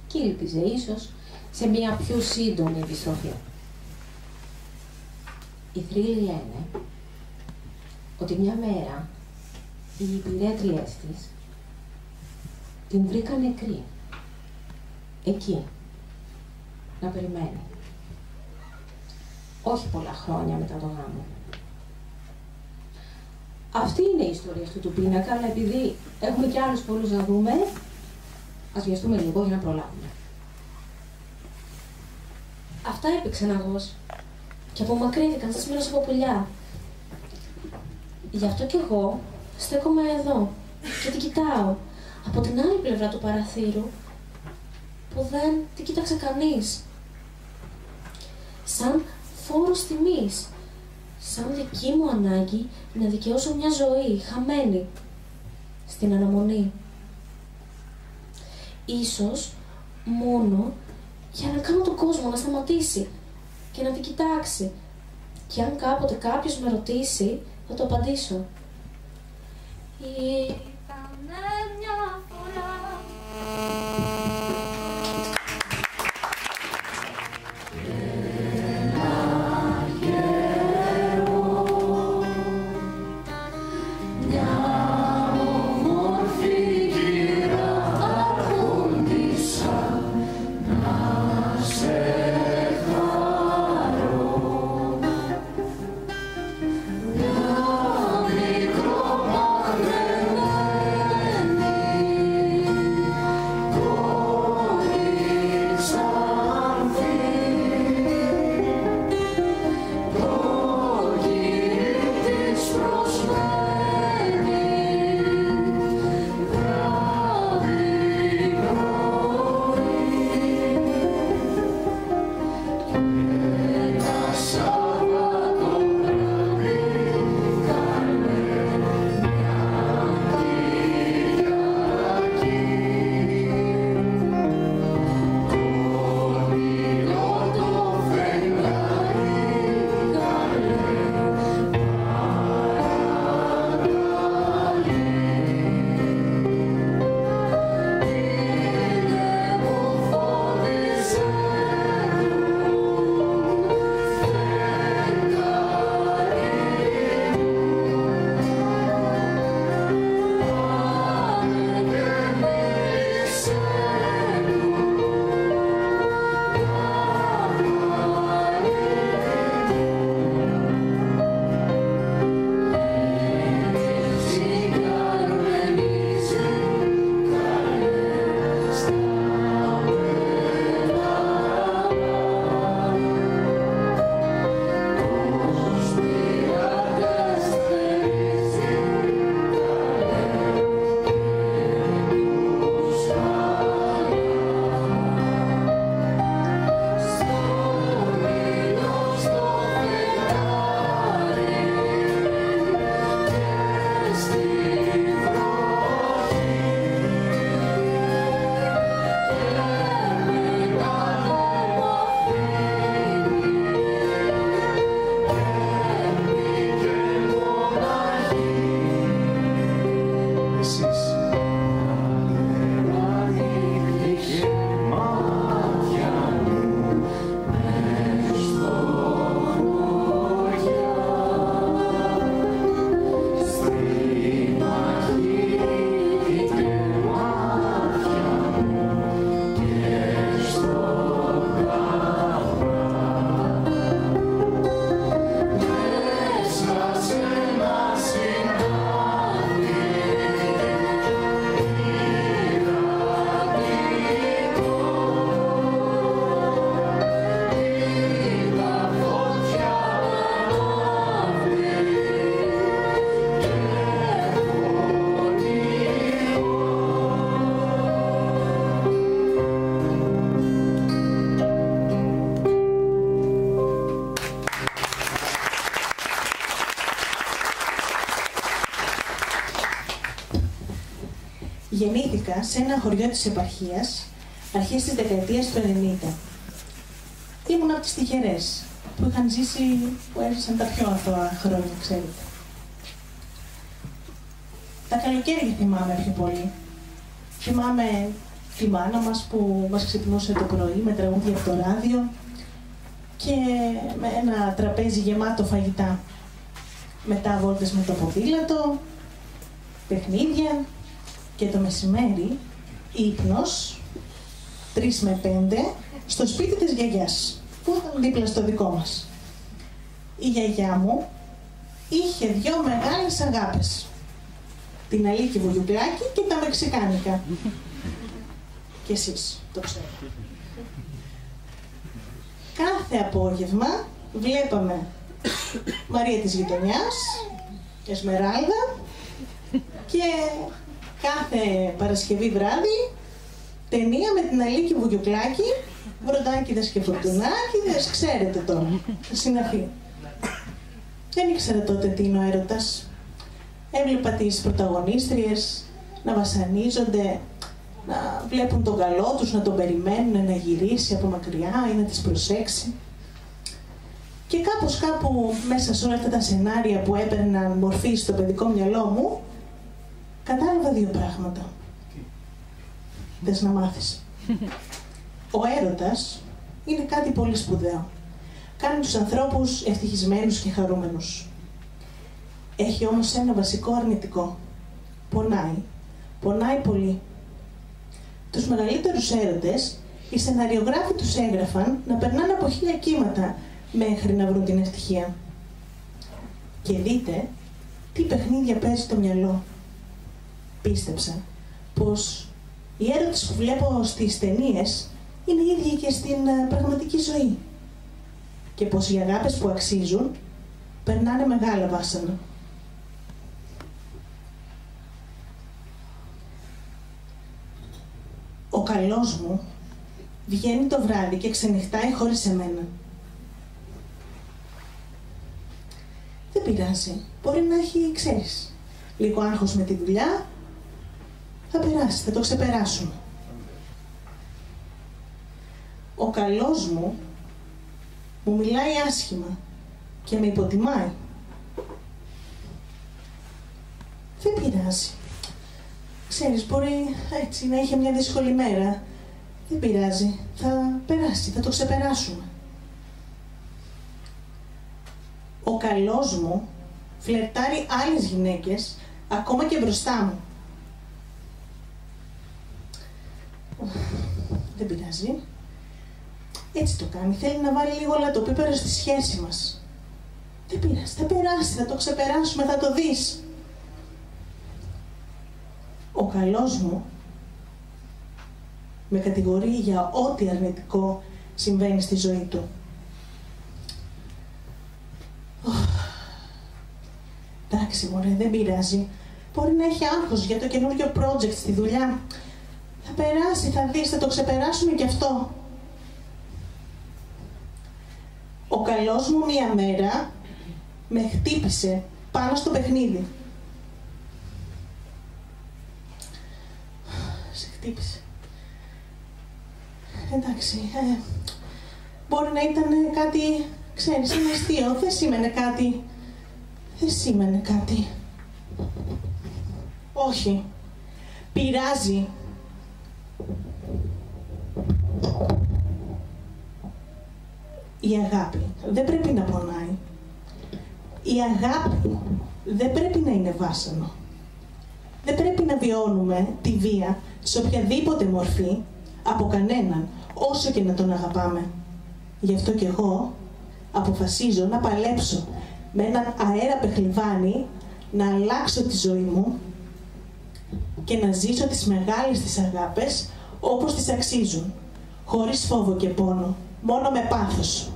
και ήλπιζε ίσως σε μια πιο σύντομη επιστροφή. Οι θρύλοι λένε ότι μια μέρα οι υπηρέτριές της την βρήκαν νεκρή, εκεί, να περιμένει. Όχι πολλά χρόνια μετά το γάμο. Αυτή είναι η ιστορία αυτού του πίνακα, αλλά επειδή έχουμε κι άλλους πολλούς να δούμε, ας βιαστούμε λίγο για να προλάβουμε. Αυτά είπε ξεναγός και απομακρύνθηκαν σαν σμήνος από πουλιά. Γι' αυτό κι εγώ στέκομαι εδώ και την κοιτάω από την άλλη πλευρά του παραθύρου που δεν την κοίταξε κανείς. Σαν φόρος τιμής, σαν δική μου ανάγκη να δικαιώσω μια ζωή χαμένη στην αναμονή. Ίσως μόνο για να κάνω τον κόσμο να σταματήσει και να την κοιτάξει. Και αν κάποτε κάποιος με ρωτήσει, θα το απαντήσω. Ήτανε μια φορά. Προσμένει Γεννήθηκα σε ένα χωριό της επαρχίας, αρχές της δεκαετίας του 90. Ήμουν από τις τυχερές που είχαν ζήσει, που έζησαν τα πιο αθώα χρόνια, ξέρετε. Τα καλοκαίρια θυμάμαι πιο πολύ. Θυμάμαι τη μάνα μας που μας ξυπνούσε το πρωί με τραγούδια από το ράδιο και με ένα τραπέζι γεμάτο φαγητά. Μετά βόλτες με το ποδήλατο, παιχνίδια και το μεσημέρι ύπνος 3 με 5 στο σπίτι της γιαγιάς που ήταν δίπλα στο δικό μας. Η γιαγιά μου είχε 2 μεγάλες αγάπες. Την Αλίκη Βουγιουκλάκη και τα μεξικάνικα. Και εσείς το ξέρετε. Κάθε απόγευμα βλέπαμε Μαρία της Γειτονιάς, Εσμεράλδα και κάθε Παρασκευή βράδυ ταινία με την Αλίκη Βουγιουκλάκη, Βροντάκηδες και Φορτουνάκηδες, ξέρετε τώρα, θα συναφεί. Δεν ήξερα τότε τι είναι ο έρωτας. Έβλεπα τις πρωταγωνίστριες να βασανίζονται, να βλέπουν τον καλό τους, να τον περιμένουν να γυρίσει από μακριά ή να τις προσέξει. Και κάπως κάπου μέσα σε όλα αυτά τα σενάρια που έπαιρναν μορφή στο παιδικό μυαλό μου, κατάλαβα 2 πράγματα. Θες να μάθεις? Ο έρωτας είναι κάτι πολύ σπουδαίο. Κάνει τους ανθρώπους ευτυχισμένους και χαρούμενους. Έχει όμως ένα βασικό αρνητικό. Πονάει. Πονάει πολύ. Τους μεγαλύτερους έρωτες, οι σεναριογράφοι τους έγραφαν να περνάνε από 1000 κύματα μέχρι να βρουν την ευτυχία. Και δείτε τι παιχνίδια παίζει το μυαλό. Πίστεψα πως οι έρωτες που βλέπω στις ταινίες είναι οι ίδιοι και στην πραγματική ζωή. Και πως οι αγάπες που αξίζουν περνάνε μεγάλα βάσανα. Ο καλός μου βγαίνει το βράδυ και ξενυχτάει χωρίς εμένα. Δεν πειράζει. Μπορεί να έχει, ξέρεις, λίγο άγχος με τη δουλειά. Θα περάσει, θα το ξεπεράσουμε. Ο καλός μου μου μιλάει άσχημα και με υποτιμάει. Δεν πειράζει. Ξέρεις, μπορεί έτσι να είχε μια δύσκολη μέρα. Δεν πειράζει. Θα περάσει, θα το ξεπεράσουμε. Ο καλός μου φλερτάρει άλλες γυναίκες, ακόμα και μπροστά μου. Δεν πειράζει. Έτσι το κάνει. Θέλει να βάλει λίγο λατοπίπερο στη σχέση μας. Δεν πειράζει. Θα περάσει, θα το ξεπεράσουμε, θα το δεις. Ο καλός μου με κατηγορεί για ό,τι αρνητικό συμβαίνει στη ζωή του. Εντάξει μωρέ, δεν πειράζει. Μπορεί να έχει άγχος για το καινούργιο project στη δουλειά. Θα περάσει, θα δεις, θα το ξεπεράσουμε κι αυτό. Ο καλός μου μία μέρα με χτύπησε πάνω στο παιχνίδι. Σε χτύπησε. Εντάξει, μπορεί να ήταν κάτι, ξέρεις, είναι αστείο, δεν σήμαινε κάτι. Δεν σήμαινε κάτι. Όχι. Πειράζει. Η αγάπη δεν πρέπει να πονάει. Η αγάπη δεν πρέπει να είναι βάσανο. Δεν πρέπει να βιώνουμε τη βία σε οποιαδήποτε μορφή από κανέναν, όσο και να τον αγαπάμε. Γι' αυτό κι εγώ αποφασίζω να παλέψω με έναν αέρα πεχλιβάνι, να αλλάξω τη ζωή μου και να ζήσω τις μεγάλες τις αγάπες όπως τις αξίζουν, χωρίς φόβο και πόνο, μόνο με πάθος.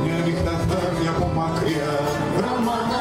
Μια νύχτα φεύγει από μακριά, γραμμάνα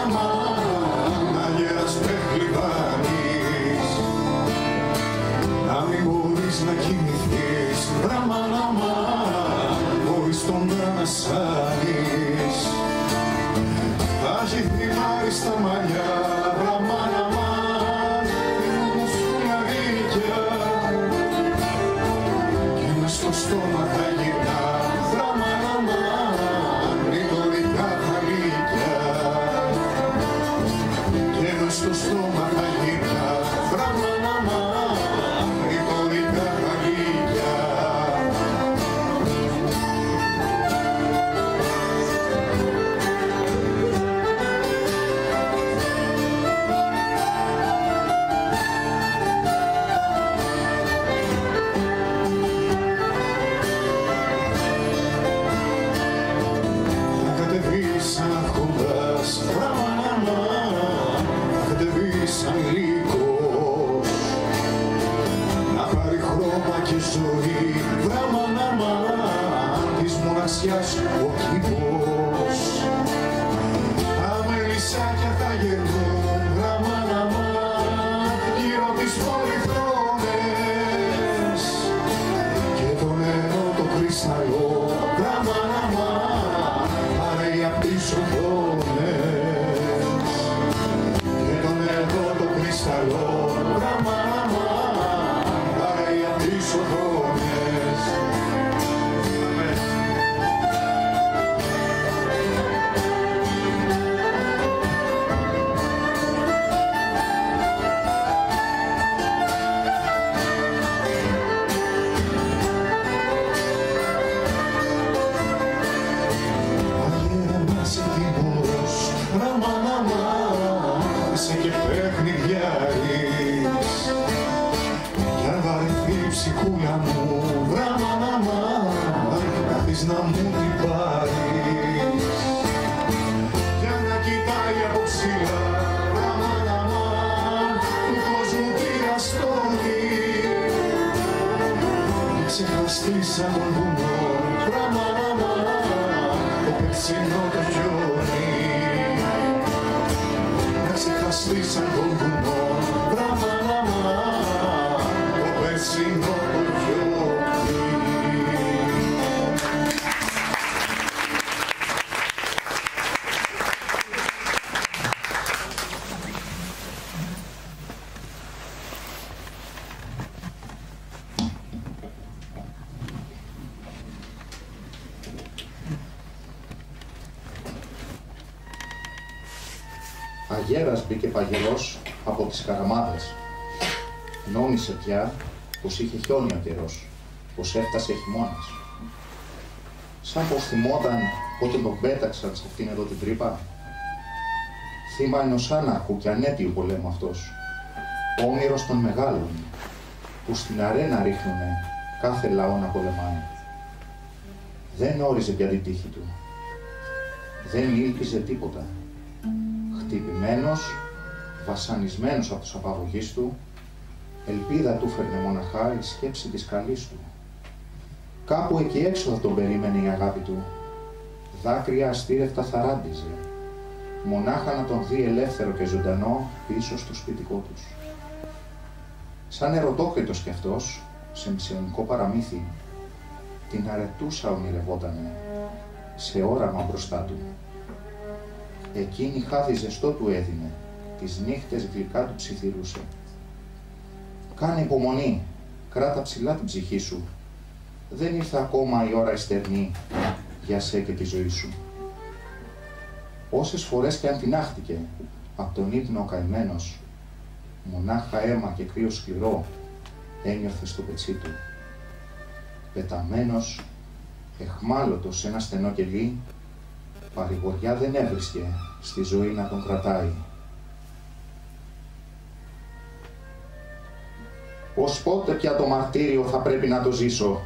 ζωή, βραμαναμάν της μοναξιάς ο κήπος. Τα μελισσάκια θα γερνούν, βραμαναμάν, γύρω τις πολυθρόνες και το νερό το κρυσταλλό, βραμαναμάν, παρέει απ' τις οδόνες και το νερό το κρυσταλλό, να μου την πάρεις, για να κοιτάει από ψηλά, βραμαναμάν, του κόσμου τη αστόνη, να ξεχαστείς σαν τον βουνό, βραμαναμάν, το περσινό το χιόνι, να ξεχαστείς σαν τον βουνό, βραμαναμάν, το περσινό το χιόνι. Αγέρας μπήκε παγερός από τις καραμάδες. Νόμισε πια πως είχε χιόνι ο καιρός, πως έφτασε χειμώνας. Σαν πως θυμόταν πότε τον πέταξαν σε αυτήν εδώ την τρύπα. Θύμα ενός άναρχου και ανέτειου πολέμου αυτός, όμηρος των μεγάλων, που στην αρένα ρίχνουνε κάθε λαό να πολεμάει. Δεν όριζε πια την τύχη του. Δεν ήλπιζε τίποτα. Χτυπημένος, βασανισμένος από τους απαγωγείς του, ελπίδα του φέρνε μοναχά η σκέψη της καλής του. Κάπου εκεί έξω θα τον περίμενε η αγάπη του. Δάκρυα αστήρευτα θα ράντιζε, μονάχα να τον δει ελεύθερο και ζωντανό πίσω στο σπιτικό τους. Σαν ερωτόκριτος κι αυτός, σε μισιονικό παραμύθι, την αρετούσα ονειρευότανε, σε όραμα μπροστά του. Εκείνη χάδι ζεστό του έδινε, τις νύχτες γλυκά του ψιθυρούσε. Κάνε υπομονή, κράτα ψηλά την ψυχή σου. Δεν ήρθε ακόμα η ώρα η στερνή για σε και τη ζωή σου. Όσες φορές κι αν τινάχτηκε απ' τον ύπνο ο καημένος, μονάχα αίμα και κρύο σκληρό ένιωθε στο πετσί του. Πεταμένος, εχμάλωτος σε ένα στενό κελί, παρηγοριά δεν έβρισκε στη ζωή να τον κρατάει. Ως πότε πια το μαρτύριο θα πρέπει να το ζήσω.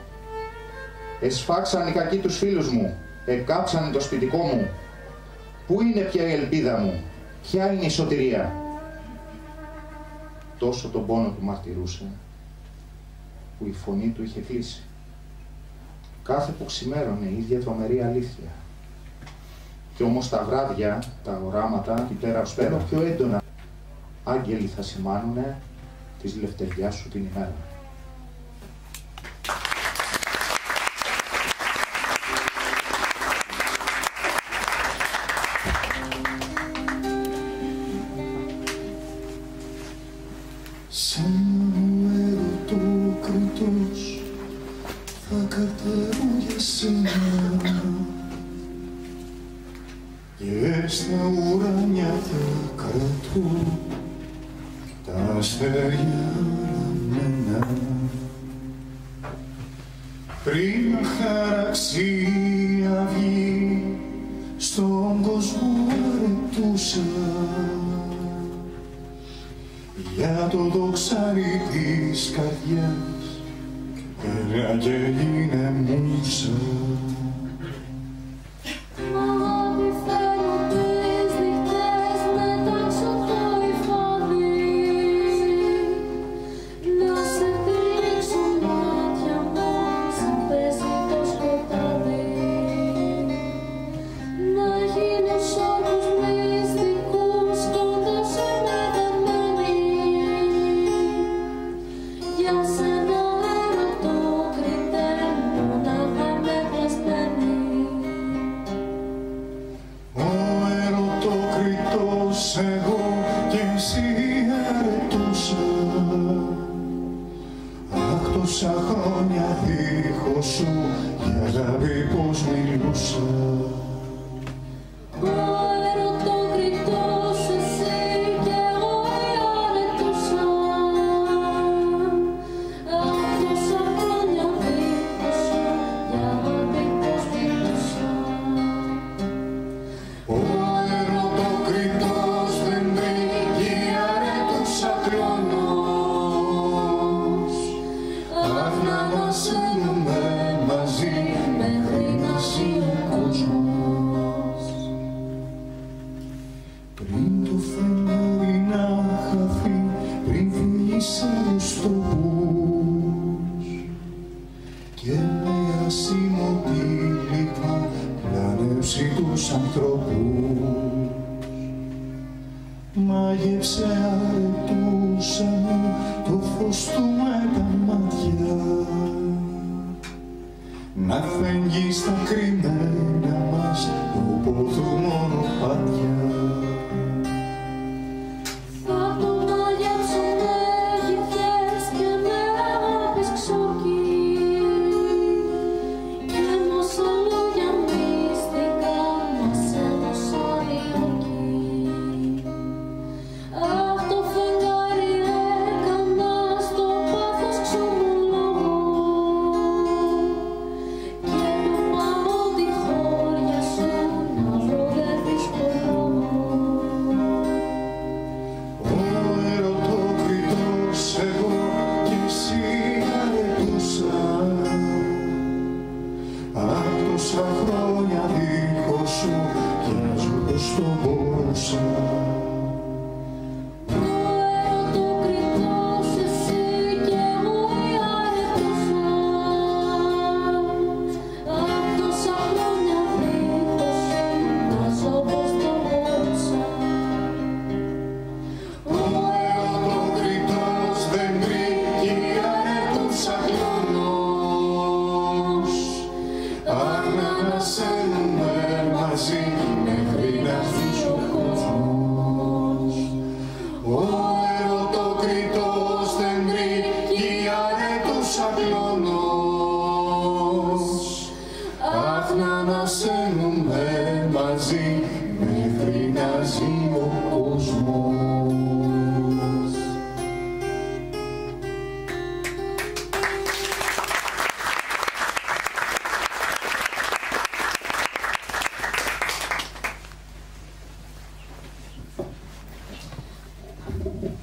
Εσφάξαν οι κακοί τους φίλους μου, εκάψανε το σπιτικό μου. Πού είναι πια η ελπίδα μου, ποια είναι η σωτηρία. Τόσο τον πόνο του μαρτυρούσε, που η φωνή του είχε κλείσει. Κάθε που ξημέρωνε η ίδια τρομερή αλήθεια. Κι όμως τα βράδια, τα οράματα, την πέρα ως πέρα, πιο έντονα άγγελοι θα σημάνουνε της λευτεριάς σου την ημέρα. Σαν ερωτόκριτος θα κατέβω για σένα και στα ουράνια θα κρατώ τα αστέρια ραμμένα. Πριν χαράξει η αυγή στον κόσμο αρετούσα για το δοξάρι της καρδιάς έλα και γίνε μουσα. Να σε δείξω μάτια κριτός εγώ κι εσύ αρετούσα. Αχ, τόσα χρόνια δίχως σου για αγάπη πως μιλούσα. Μάγεψε αρετούσα μου το φως του με τα μάτια, να φεγγεί στα κρυμμένα μας του πόδου μονοπάτια.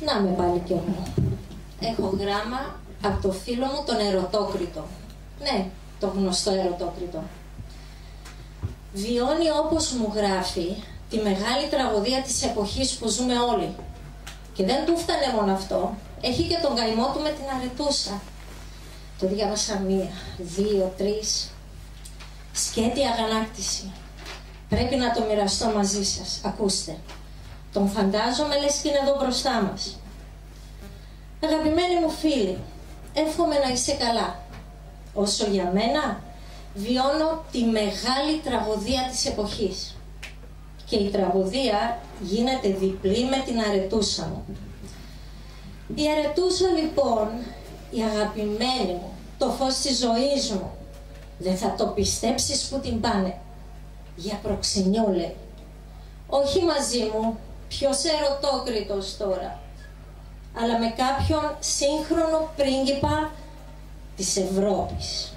Να με πάλι κι εγώ. Έχω γράμμα από το φίλο μου τον Ερωτόκριτο. Ναι, το γνωστό Ερωτόκριτο. Βιώνει όπως μου γράφει τη μεγάλη τραγωδία της εποχής που ζούμε όλοι. Και δεν του φτάνε μόνο αυτό. Έχει και τον καημό του με την αρετούσα. Το διάβασα 1, 2, 3. Σκέτη αγανάκτηση. Πρέπει να το μοιραστώ μαζί σας. Ακούστε. Τον φαντάζομαι λες και είναι εδώ μπροστά μας. Αγαπημένοι μου φίλοι, εύχομαι να είσαι καλά. Όσο για μένα, βιώνω τη μεγάλη τραγωδία της εποχής. Και η τραγωδία γίνεται διπλή με την αρετούσα μου. Η αρετούσα λοιπόν, η αγαπημένη μου, το φως της ζωής μου, δεν θα το πιστέψεις που την πάνε. Για προξενιό λέει. Όχι μαζί μου, ποιος Ερωτόκριτος τώρα, αλλά με κάποιον σύγχρονο πρίγκιπα της Ευρώπης.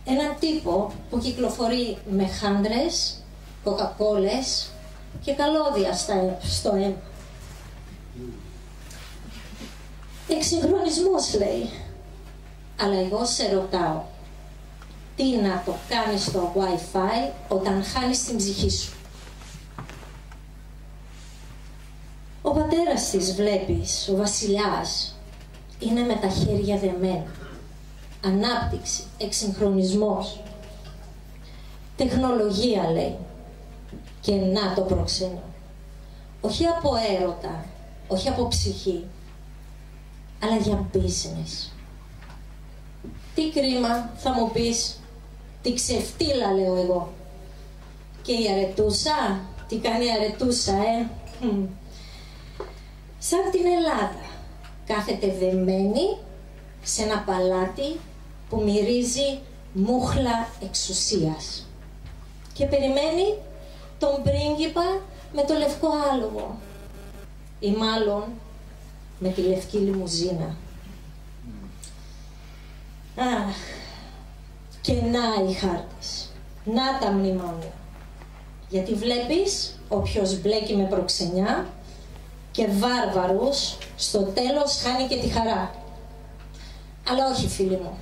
Έναν τύπο που κυκλοφορεί με χάντρες, κοκακόλες και καλώδια στο αίμα. Εξυγχρονισμός λέει, αλλά εγώ σε ρωτάω, τι να το κάνεις στο Wi-Fi όταν χάνεις την ψυχή σου. Ο πατέρας της βλέπεις, ο βασιλιάς, είναι με τα χέρια δεμένα. Ανάπτυξη, εξυγχρονισμός. Τεχνολογία λέει. Και να το προξενώ. Όχι από έρωτα, όχι από ψυχή, αλλά για business. Τι κρίμα θα μου πεις, τι ξεφτύλα λέω εγώ. Και η αρετούσα Τι κάνει αρετούσα, Σαν την Ελλάδα. Κάθεται δεμένη σε ένα παλάτι που μυρίζει μούχλα εξουσίας. Και περιμένει τον πρίγκιπα με το λευκό άλογο. Ή μάλλον με τη λευκή λιμουζίνα. Αχ, και να οι χάρτες, να τα μνημόνια. Γιατί βλέπεις, όποιος μπλέκει με προξενιά και βάρβαρους, στο τέλος χάνει και τη χαρά. Αλλά όχι, φίλοι μου,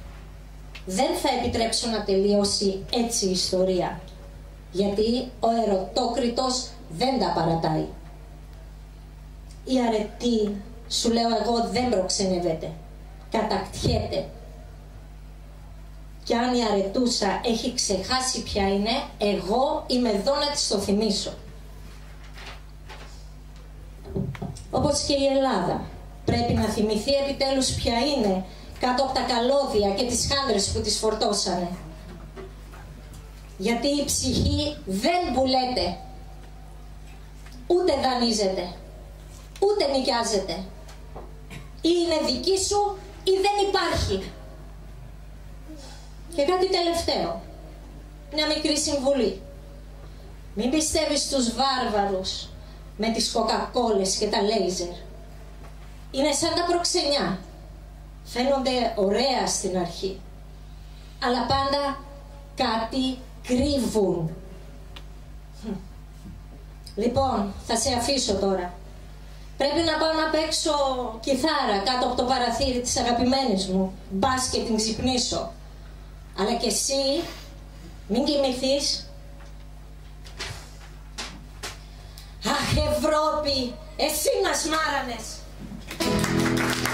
δεν θα επιτρέψω να τελειώσει έτσι η ιστορία. Γιατί ο ερωτόκριτος δεν τα παρατάει. Η αρετή, σου λέω εγώ, δεν προξενεύεται. Κατακτιέται. Και αν η αρετούσα έχει ξεχάσει ποια είναι, εγώ είμαι εδώ να της το θυμίσω. Όπως και η Ελλάδα πρέπει να θυμηθεί επιτέλους ποια είναι κάτω από τα καλώδια και τις χάντρες που τις φορτώσανε. Γιατί η ψυχή δεν πουλέται, ούτε δανείζεται, ούτε νοικιάζεται. Ή είναι δική σου ή δεν υπάρχει. Και κάτι τελευταίο, μια μικρή συμβουλή. Μην πιστεύεις στους βάρβαρους με τις κοκακόλες και τα λέιζερ. Είναι σαν τα προξενιά. Φαίνονται ωραία στην αρχή, αλλά πάντα κάτι κρύβουν. Λοιπόν, θα σε αφήσω τώρα. Πρέπει να πάω να παίξω κιθάρα κάτω από το παραθύρι της αγαπημένης μου. Μπας και την ξυπνήσω. Αλλά και εσύ μην κοιμηθείς. Αχ, Ευρώπη, εσύ μας μάρανες. Ευρώπη,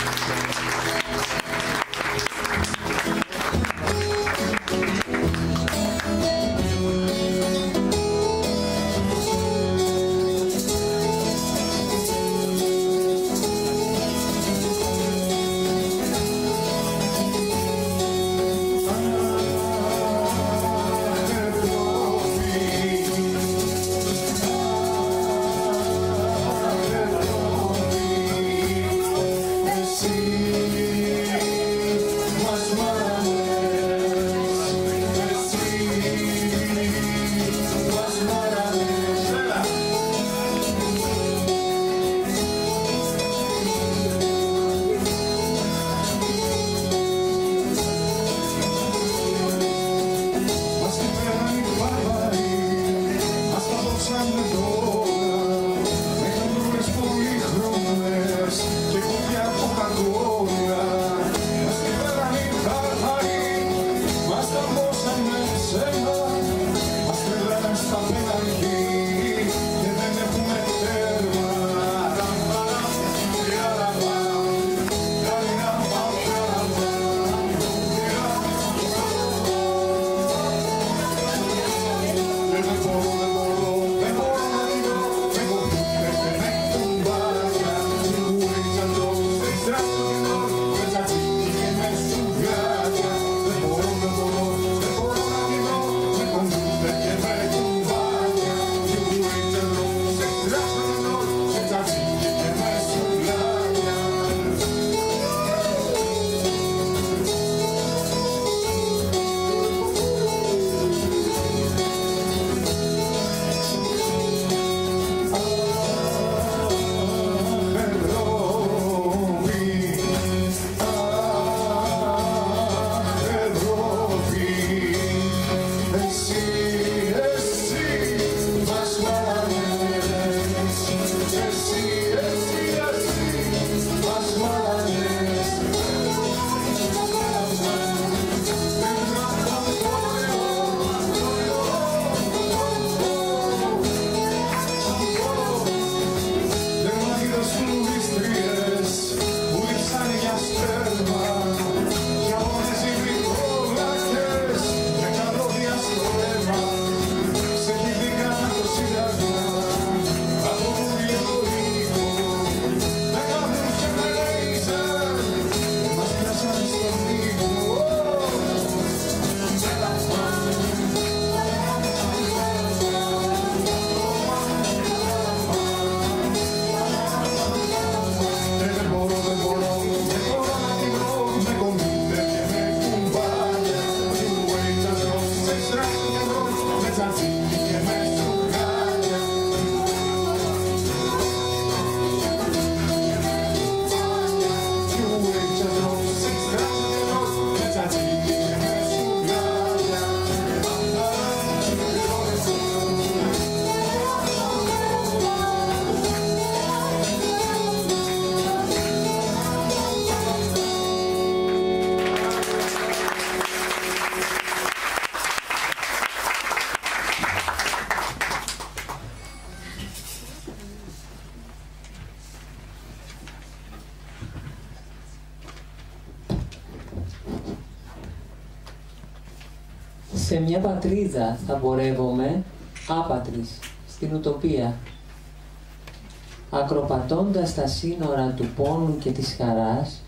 Σε μια πατρίδα θα πορεύομαι άπατρης, στην ουτοπία. Ακροπατώντας τα σύνορα του πόνου και της χαράς,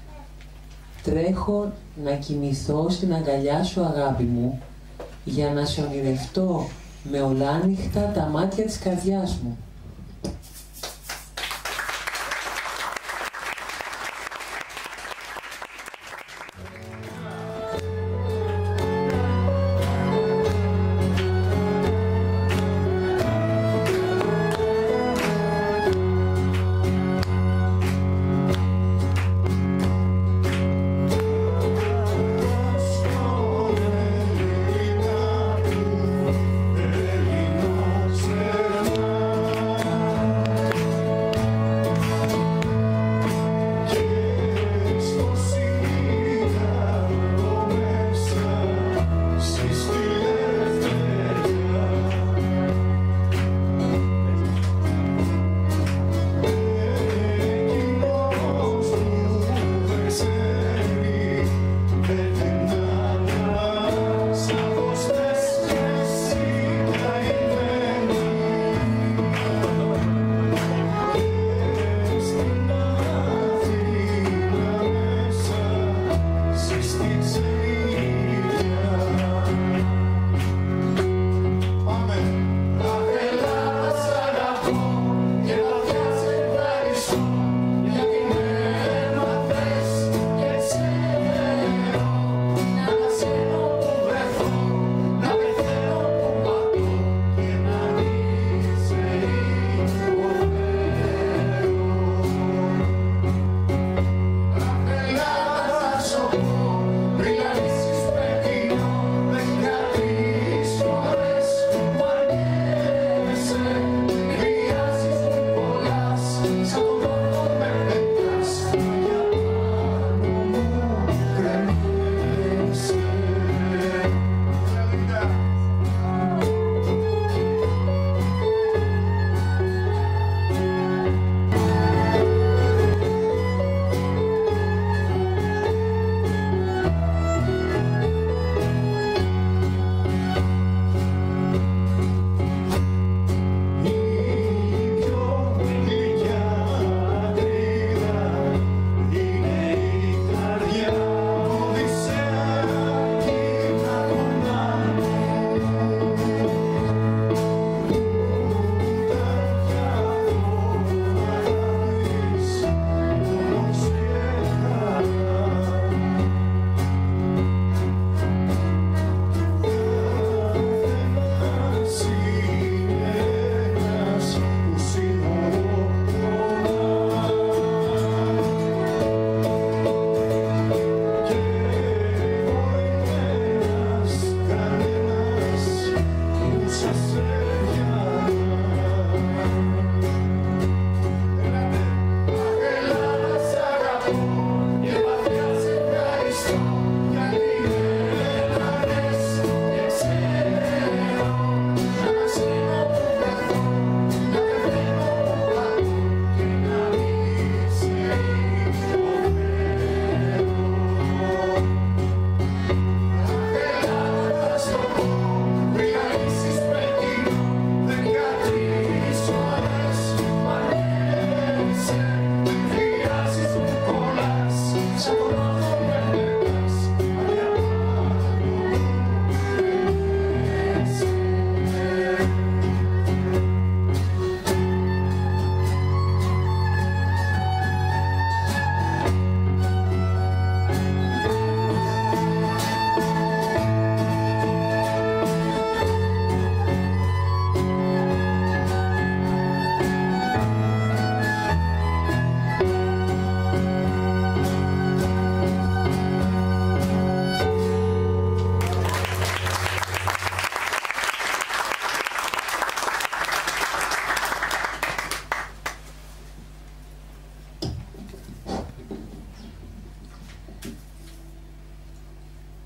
τρέχω να κοιμηθώ στην αγκαλιά σου, αγάπη μου, για να σε ονειρευτώ με ολάνυχτα τα μάτια της καρδιάς μου.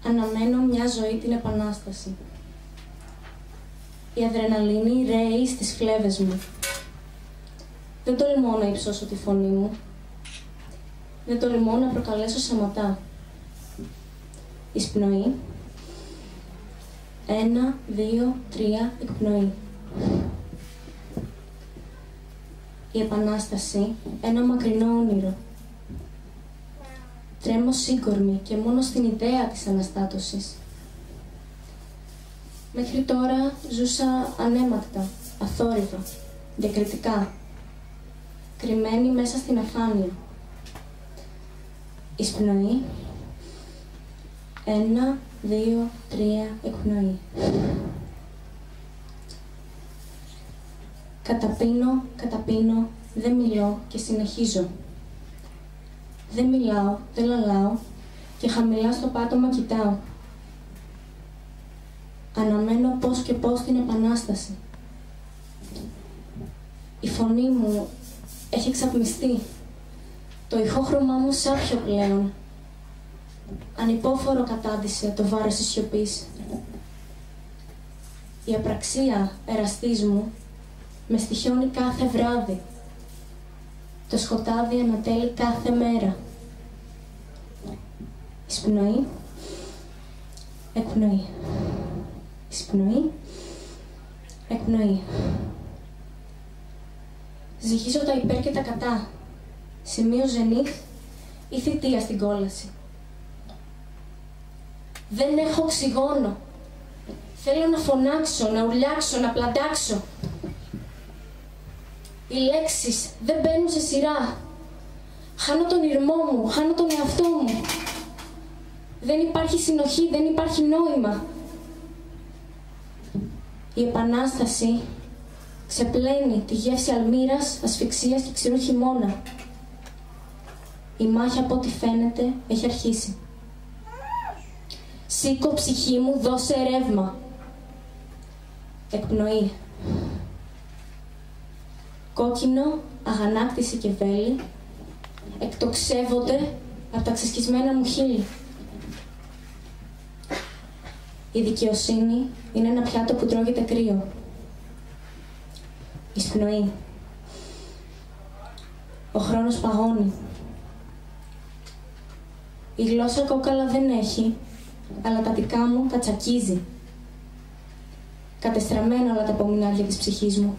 Αναμένω μια ζωή την επανάσταση. Η αδρεναλίνη ρέει στις φλέβες μου. Δεν τολμώ να υψώσω τη φωνή μου. Δεν τολμώ να προκαλέσω σαματά. Εισπνοή. 1, 2, 3, εκπνοή. Η Επανάσταση, ένα μακρινό όνειρο. Τρέμω σύγκορμη και μόνο στην ιδέα της αναστάτωσης. Μέχρι τώρα ζούσα ανέμακτα, αθόρυβα, διακριτικά, κρυμμένη μέσα στην αφάνεια. Εισπνοή. 1, 2, 3, εκπνοή. Καταπίνω, δεν μιλώ και συνεχίζω. Δεν μιλάω, δεν λαλάω και χαμηλά στο πάτωμα κοιτάω. Αναμένω πώς και πώς την Επανάσταση. Η φωνή μου έχει εξαπνιστεί. Το ηχόχρωμά μου σάπιο πλέον. Ανυπόφορο κατάντησε το βάρος της σιωπής. Η απραξία εραστής μου με στοιχιώνει κάθε βράδυ. Το σκοτάδι ανατέλει κάθε μέρα. Εισπνοή. Εκπνοή. Εισπνοή. Εκπνοή. Ζυγίζω τα υπέρ και τα κατά. Σημείο ζενήθ ή θητεία στην κόλαση. Δεν έχω οξυγόνο. Θέλω να φωνάξω, να ουρλιάξω, να πλαντάξω. Οι λέξεις δεν μπαίνουν σε σειρά. Χάνω τον ηρμό μου, χάνω τον εαυτό μου. Δεν υπάρχει συνοχή, δεν υπάρχει νόημα. Η Επανάσταση ξεπλένει τη γεύση αλμύρας, ασφυξίας και ξηρού χειμώνα. Η μάχη, από ό,τι φαίνεται, έχει αρχίσει. Σήκω ψυχή μου, δώσε ρεύμα. Εκπνοή. Κόκκινο, αγανάκτηση και βέλη εκτοξεύονται από τα ξεσκισμένα μου χείλη. Η δικαιοσύνη είναι ένα πιάτο που τρώγεται κρύο. Εισπνοή. Ο χρόνος παγώνει. Η γλώσσα κόκαλα δεν έχει, αλλά τα δικά μου τα τσακίζει. Κατεστραμμένα όλα τα απομεινάρια της ψυχής μου.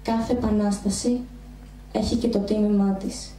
Κάθε Επανάσταση έχει και το τίμημά της.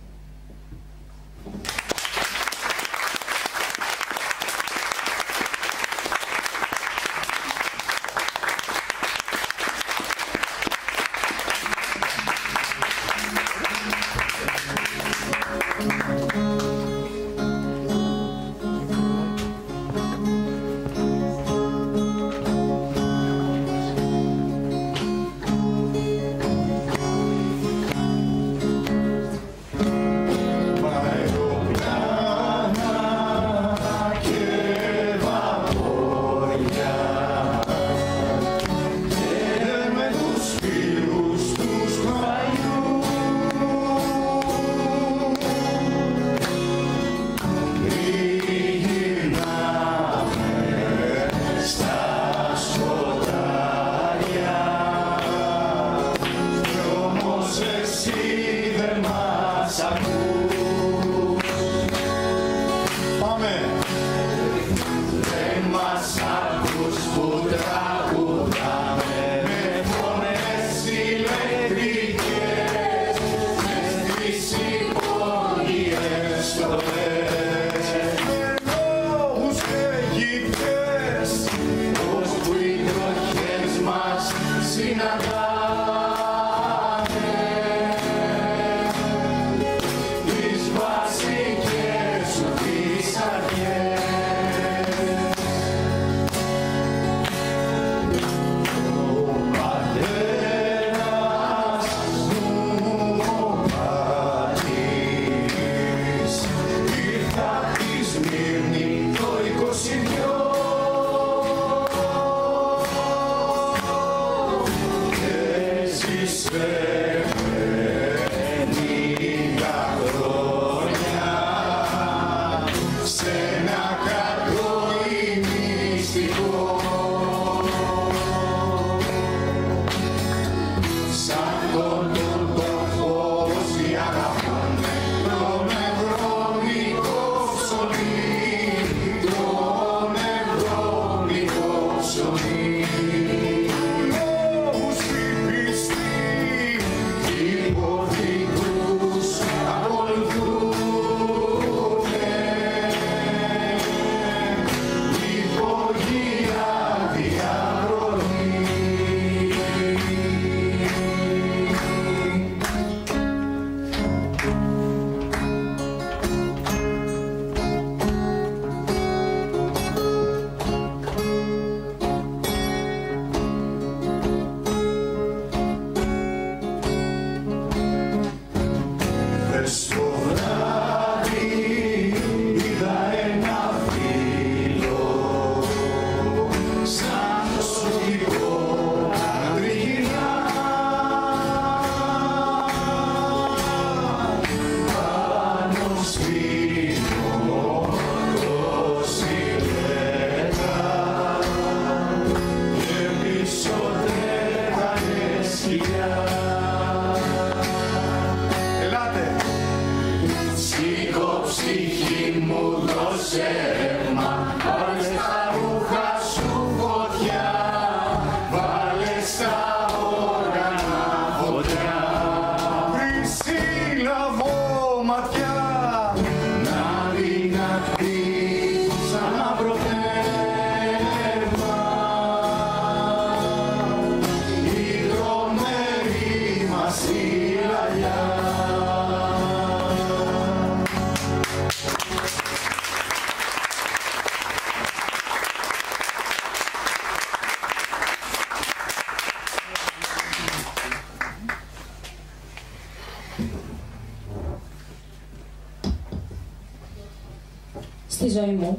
στη ζωή μου.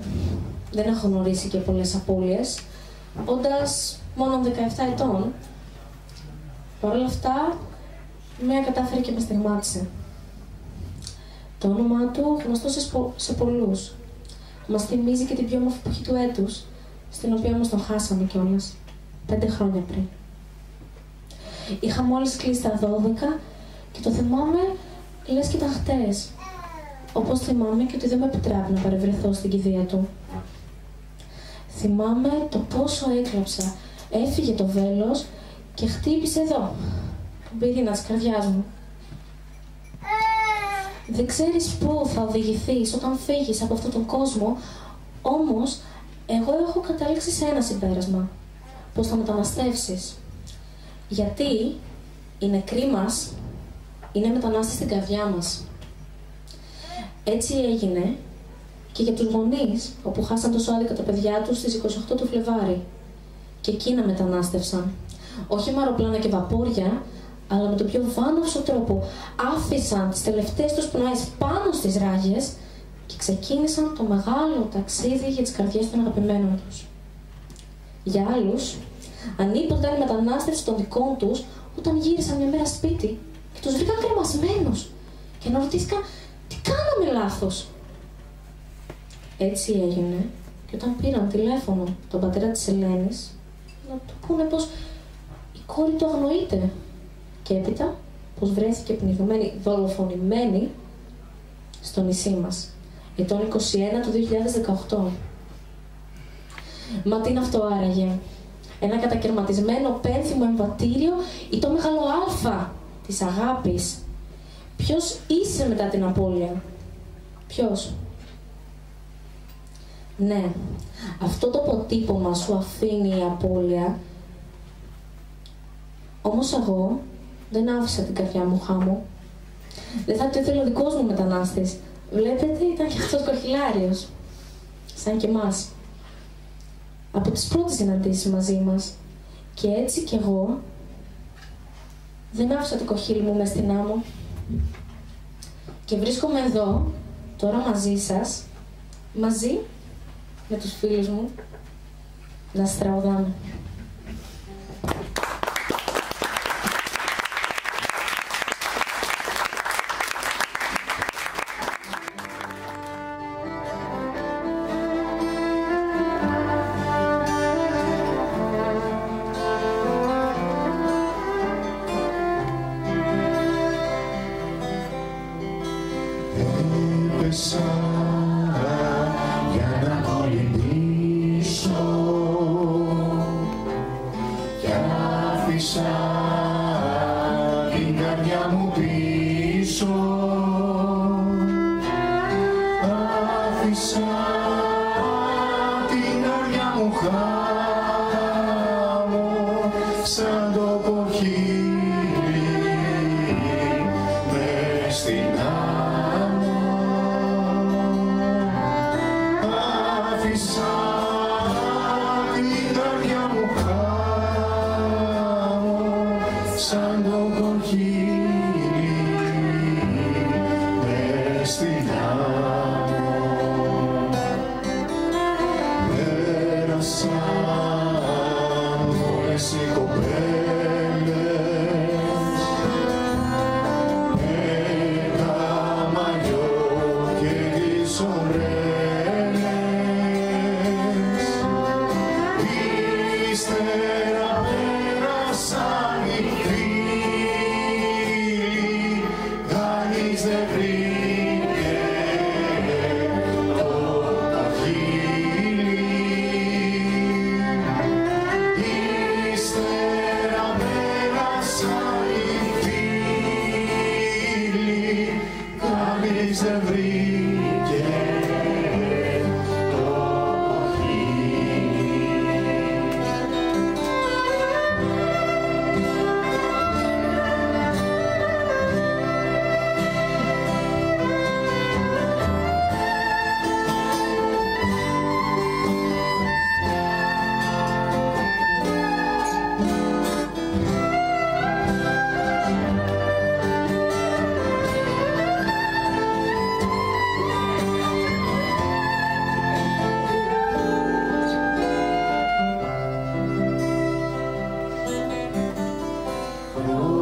Δεν έχω γνωρίσει και πολλές απώλειες, όντας μόνο 17 ετών. Παρ' όλα αυτά, μία κατάφερε και με στιγμάτισε. Το όνομά του γνωστό σε πολλούς. Μας θυμίζει και την πιο όμορφη εποχή του έτους, στην οποία όμως τον χάσαμε κιόλας, 5 χρόνια πριν. Είχα μόλις κλείσει τα 12 και το θυμάμαι λες και ήταν χτες. Όπως θυμάμαι και ότι δεν με επιτράπει να παρευρεθώ στην κηδεία του. Θυμάμαι το πόσο έκλαψα. Έφυγε το βέλος και χτύπησε εδώ, τον πυρήνα της καρδιάς μου. Δεν ξέρεις πού θα οδηγηθείς όταν φύγεις από αυτόν τον κόσμο, όμως εγώ έχω καταλήξει σε ένα συμπέρασμα, πως θα μεταναστεύσεις. Γιατί οι νεκροί μας είναι μετανάστες στην καρδιά μας. Έτσι έγινε και για τους γονείς, όπου χάσαν τόσο άδικα τα παιδιά τους στις 28 του Φλεβάρι. Και εκείνα μετανάστευσαν. Όχι με αεροπλάνα και βαπόρια, αλλά με τον πιο βάναυσο τρόπο. Άφησαν τις τελευταίες τους πνοές πάνω στις ράγες και ξεκίνησαν το μεγάλο ταξίδι για τις καρδιές των αγαπημένων τους. Για άλλους, ανίποτε η μετανάστευση των δικών τους, όταν γύρισαν μια μέρα σπίτι και τους βρήκαν κρεμασμένους και αναρωτήθηκαν τι κάναμε λάθος. Έτσι έγινε και όταν πήραν τηλέφωνο τον πατέρα της Ελένης να του πούνε πως η κόρη του αγνοείται και έπειτα πως βρέθηκε πνιγμένη, δολοφονημένη στο νησί μας, ετών 21 του 2018. Μα τι είναι αυτό άραγε? Ένα κατακαιρματισμένο πένθυμο εμβατήριο ή το μεγάλο αλφα της αγάπης? Ποιος είσαι μετά την απώλεια? Ποιος? Ναι, αυτό το αποτύπωμα σου αφήνει η απώλεια. Όμως εγώ δεν άφησα την καρδιά μου χάμω. Δεν θα το ήθελε ο δικός μου μετανάστης. Βλέπετε, ήταν και αυτός κοχυλάριος. Σαν και εμάς. Από τις πρώτες συναντήσεις μαζί μας. Και έτσι κι εγώ δεν άφησα το κοχύλι μου μες στην άμμο. Και βρίσκομαι εδώ, τώρα μαζί σας, μαζί με τους φίλους μου, να στραουδάμε. Για να κολυμπήσω κι άφησα την καρδιά μου πίσω. Άφησα την καρδιά μου χάμω σαν το κοχύλι μες στην άμμο. Άφησα την καρδιά μου χάμω σαν το κοχύλι μες στην άμμο. Πέρασαν όλες οι κοπέλες με τα μαλλιό και τις ωραίες. Ύστερα πέρασαν οι φίλοι μου.